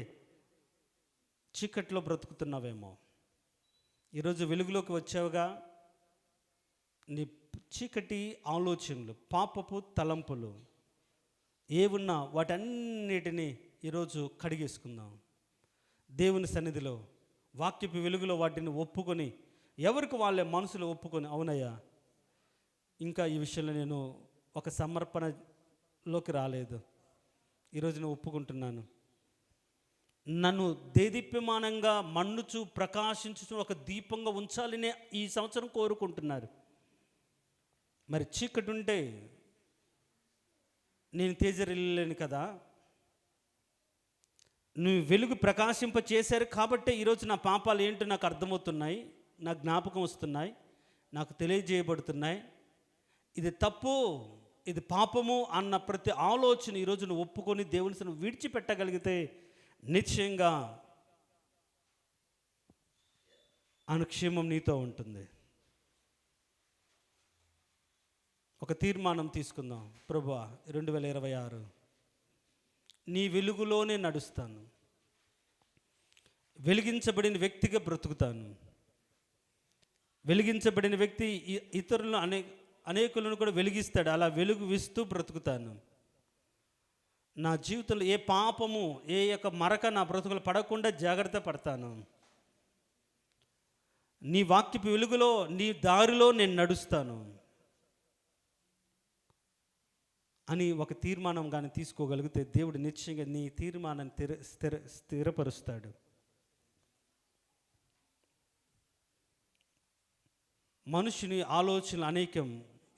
Speaker 1: చీకట్లో బ్రతుకుతున్నావేమో. ఈరోజు వెలుగులోకి వచ్చావుగా, నీ చీకటి ఆలోచనలు, పాపపు తలంపులు ఏవున్నా వాటన్నిటినీ ఈరోజు కడిగేసుకుందాం. దేవుని సన్నిధిలో వాక్యపు వెలుగులో వాటిని ఒప్పుకొని, ఎవరికి వాళ్ళే మనసులో ఒప్పుకొని, అవునయ్యా ఇంకా ఈ విషయంలో నేను ఒక సమర్పణలోకి రాలేదు, ఈరోజు నేను ఒప్పుకుంటున్నాను. నన్ను దేదీప్యమానంగా మన్నుచు ప్రకాశించు ఒక దీపంగా ఉంచాలని ఈ సంవత్సరం కోరుకుంటున్నారు. మరి చీకటి ఉంటే నేను తేజరిల్లేను కదా. నువ్వు వెలుగు ప్రకాశింప చేశారు కాబట్టి ఈరోజు నా పాపాలు ఏంటో నాకు అర్థమవుతున్నాయి, నా జ్ఞాపకం వస్తున్నాయి, నాకు తెలియజేయబడుతున్నాయి. ఇది తప్పు, ఇది పాపము అన్న ప్రతి ఆలోచన ఈరోజు నువ్వు ఒప్పుకొని దేవుని సన్నిధిని విడిచిపెట్టగలిగితే నిశ్చయంగా అనుక్షేమం నీతో ఉంటుంది. ఒక తీర్మానం తీసుకుందాం. ప్రభువా, 2026 నీ వెలుగులోనే నడుస్తాను, వెలిగించబడిన వ్యక్తిగా బ్రతుకుతాను. వెలిగించబడిన వ్యక్తి ఇతరులను అనేకులను కూడా వెలిగిస్తాడు. అలా వెలుగువిస్తూ బ్రతుకుతాను. నా జీవితంలో ఏ పాపము, ఏ యొక్క మరక నా బ్రతుకులు పడకుండా జాగ్రత్త పడతాను. నీ వాక్యపు వెలుగులో, నీ దారిలో నేను నడుస్తాను అని ఒక తీర్మానం కానీ తీసుకోగలిగితే దేవుడు నిశ్చయంగా నీ తీర్మానాన్ని స్థిరపరుస్తాడు. మనుషుని ఆలోచనలు అనేకం,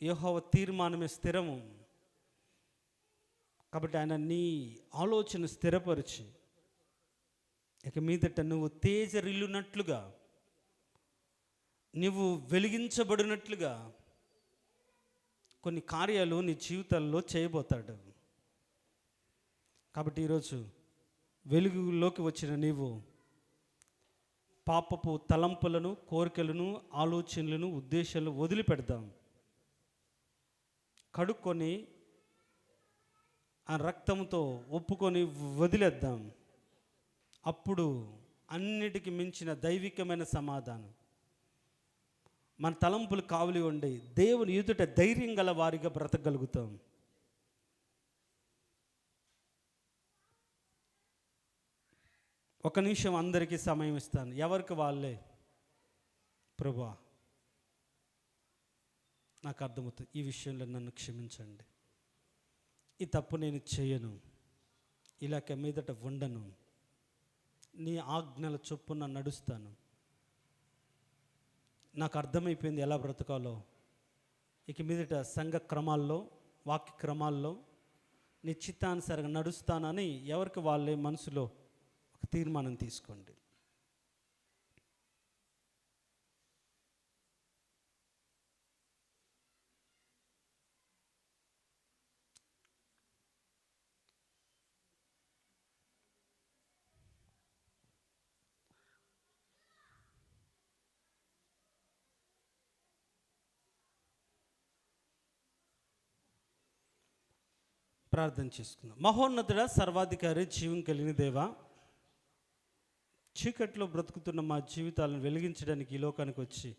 Speaker 1: యెహోవా తీర్మానమే స్థిరము. కాబట్టి ఆయన నీ ఆలోచన స్థిరపరిచి ఇక మీదట నువ్వు తేజరిల్లునట్లుగా, నువ్వు వెలిగించబడినట్లుగా కొన్ని కార్యాలు నీ జీవితాల్లో చేయబోతాడు. కాబట్టి ఈరోజు వెలుగులోకి వచ్చిన నీవు పాపపు తలంపులను, కోరికలను, ఆలోచనలను, ఉద్దేశాలను వదిలిపెడదాం. కడుక్కొని ఆ రక్తంతో ఒప్పుకొని వదిలేద్దాం. అప్పుడు అన్నిటికీ మించిన దైవికమైన సమాధానం మన తలంపులు కావలి ఉండి దేవుని ఎదుట ధైర్యం గల వారిగా బ్రతకగలుగుతాం. ఒక నిమిషం అందరికీ సమయం ఇస్తాను. ఎవరికి వాళ్ళే, ప్రభువా నాకు అర్థమవుతుంది, ఈ విషయంలో నన్ను క్షమించండి, ఈ తప్పు నేను చేయను, ఇలాగ మీదట ఉండను, నీ ఆజ్ఞల చొప్పున నడుస్తాను, నాకు అర్థమైపోయింది ఎలా బ్రతకాలో, ఇక మీదట సంఘ క్రమాల్లో, వాక్య క్రమాల్లో నీ చిత్తానుసారంగా నడుస్తానని ఎవరికి వాళ్ళే మనసులో ఒక తీర్మానం తీసుకోండి. ప్రార్థన చేసుకుందాం. మహోన్నతుడ, సర్వాధికారి, జీవం కలిగిన దేవా, చీకట్లో బ్రతుకుతున్న మా జీవితాలను వెలిగించడానికి ఈ లోకానికి వచ్చి,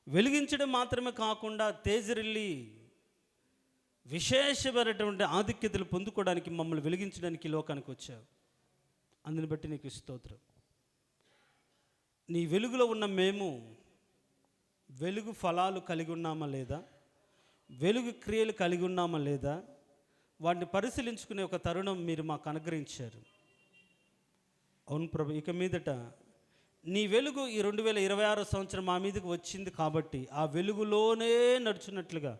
Speaker 1: వెలిగించడం మాత్రమే కాకుండా తేజరిల్లి విశేషమైనటువంటి ఆధిక్యతలు పొందుకోవడానికి మమ్మల్ని వెలిగించడానికి ఈ లోకానికి వచ్చావు. అందుని బట్టి నీకు స్తోత్రం. నీ వెలుగులో ఉన్న మేము వెలుగు ఫలాలు కలిగి ఉన్నామా లేదా, వెలుగు క్రియలు కలిగి ఉన్నామా లేదా, వాటిని పరిశీలించుకునే ఒక తరుణం మీరు మాకు అనుగ్రహించారు. అవును ప్రభు, ఇక మీదట నీ వెలుగు ఈ 2026 సంవత్సరం మా మీదకి వచ్చింది కాబట్టి ఆ వెలుగులోనే నడుచున్నట్లుగా,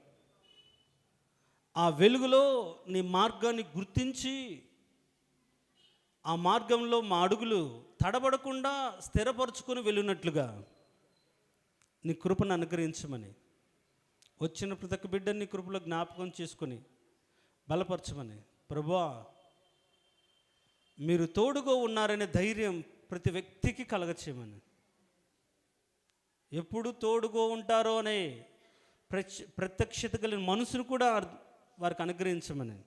Speaker 1: ఆ వెలుగులో నీ మార్గాన్ని గుర్తించి ఆ మార్గంలో మా అడుగులు తడబడకుండా స్థిరపరచుకొని వెళ్ళినట్లుగా నీ కృపను అనుగ్రహించమని, వచ్చిన ప్రతి ఒక్క బిడ్డని నీ కృపలో జ్ఞాపకం చేసుకొని బలపరచమని, ప్రభువా మీరు తోడుగా ఉన్నారనే ధైర్యం ప్రతి వ్యక్తికి కలగచేయమని, ఎప్పుడు తోడుగా ఉంటారో అనే ప్రత్యక్షత కలిగిన మనసును కూడా వారికి అనుగ్రహించమని,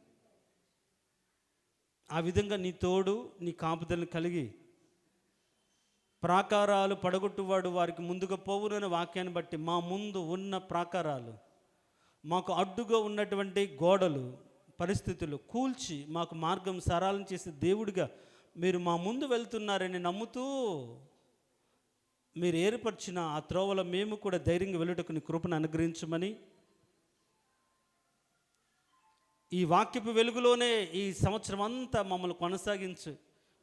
Speaker 1: ఆ విధంగా నీ తోడు, నీ కాపుదలను కలిగి ప్రాకారాలు పడగొట్టువాడు వారికి ముందుగా పోవుననే వాక్యాన్ని బట్టి మా ముందు ఉన్న ప్రాకారాలు, మాకు అడ్డుగా ఉన్నటువంటి గోడలు, పరిస్థితులు కూల్చి మాకు మార్గం సరళం చేసే దేవుడిగా మీరు మా ముందు వెళ్తున్నారని నమ్ముతూ మీరు ఏర్పరిచిన ఆ త్రోవలో మేము కూడా ధైర్యంగా వెళ్ళుటకు నీ కృపను అనుగ్రహించమని, ఈ వాక్యపు వెలుగులోనే ఈ సంవత్సరం అంతా మమ్మల్ని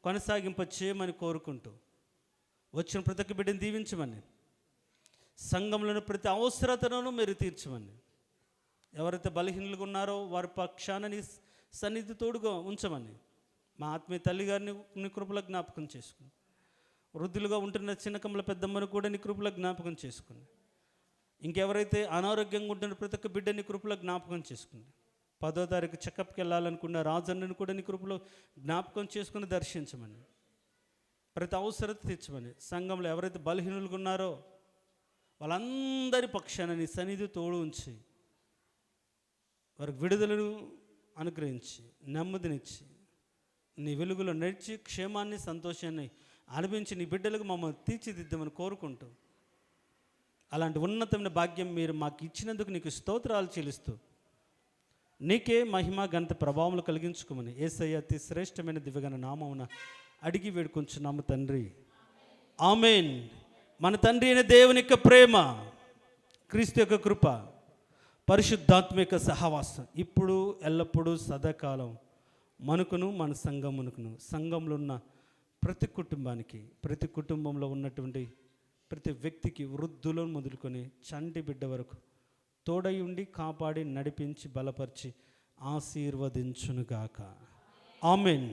Speaker 1: కొనసాగింప చేయమని కోరుకుంటూ, వచ్చిన ప్రతి ఒక్క బిడ్డను దీవించమని, సంఘంలోని ప్రతి అవసరతను మీరు తీర్చమని, ఎవరైతే బలహీనులుగా ఉన్నారో వారి పక్షాన నీ సన్నిధి తోడుగా ఉంచమని, మా ఆత్మీయ తల్లి గారిని నీ కృపలో జ్ఞాపకం చేసుకుని, వృద్ధులుగా ఉంటున్న చిన్నకమ్మల పెద్దమ్మను కూడా నీ కృపలో జ్ఞాపకం చేసుకుని, ఇంకెవరైతే అనారోగ్యంగా ఉంటున్న ప్రతి ఒక్క బిడ్డని కృపలో జ్ఞాపకం చేసుకుని, 10వ తారీఖు చెకప్కి వెళ్ళాలనుకున్న రాజన్నను కూడా నీ కృపలో జ్ఞాపకం చేసుకుని దర్శించమని, ప్రతి అవసరత తీర్చమని, సంఘంలో ఎవరైతే బలహీనులుగా ఉన్నారో వాళ్ళందరి పక్షాన నీ సన్నిధి తోడు ఉంచి వారికి విడుదలను అనుగ్రహించి, నెమ్మదినిచ్చి, నీ వెలుగులో నడిచి క్షేమాన్ని, సంతోషాన్ని అనుభవించి నీ బిడ్డలకు మమ్మల్ని తీర్చిదిద్దామని కోరుకుంటూ, అలాంటి ఉన్నతమైన భాగ్యం మీరు మాకు ఇచ్చినందుకు నీకు స్తోత్రాలు చెల్లిస్తూ, నీకే మహిమ ఘనత ప్రభావములు కలిగించుకోమని యేసయ్య అతి శ్రేష్టమైన దివ్యగణ నామమున అడిగి వేడుకొంచున్నాము తండ్రి, ఆమేన్. మన తండ్రి అయిన దేవుని యొక్క ప్రేమ, క్రీస్తు యొక్క కృప, పరిశుద్ధాత్మ యొక్క సహవాసం ఇప్పుడు ఎల్లప్పుడూ సదాకాలం మనకును మన సంఘమునకును, సంఘంలో ఉన్న ప్రతి కుటుంబానికి, ప్రతి కుటుంబంలో ఉన్నటువంటి ప్రతి వ్యక్తికి, వృద్ధులను మొదలుకొని చంటి బిడ్డ వరకు తోడై ఉండి కాపాడి నడిపించి బలపరిచి ఆశీర్వదించునుగాక. ఆమేన్.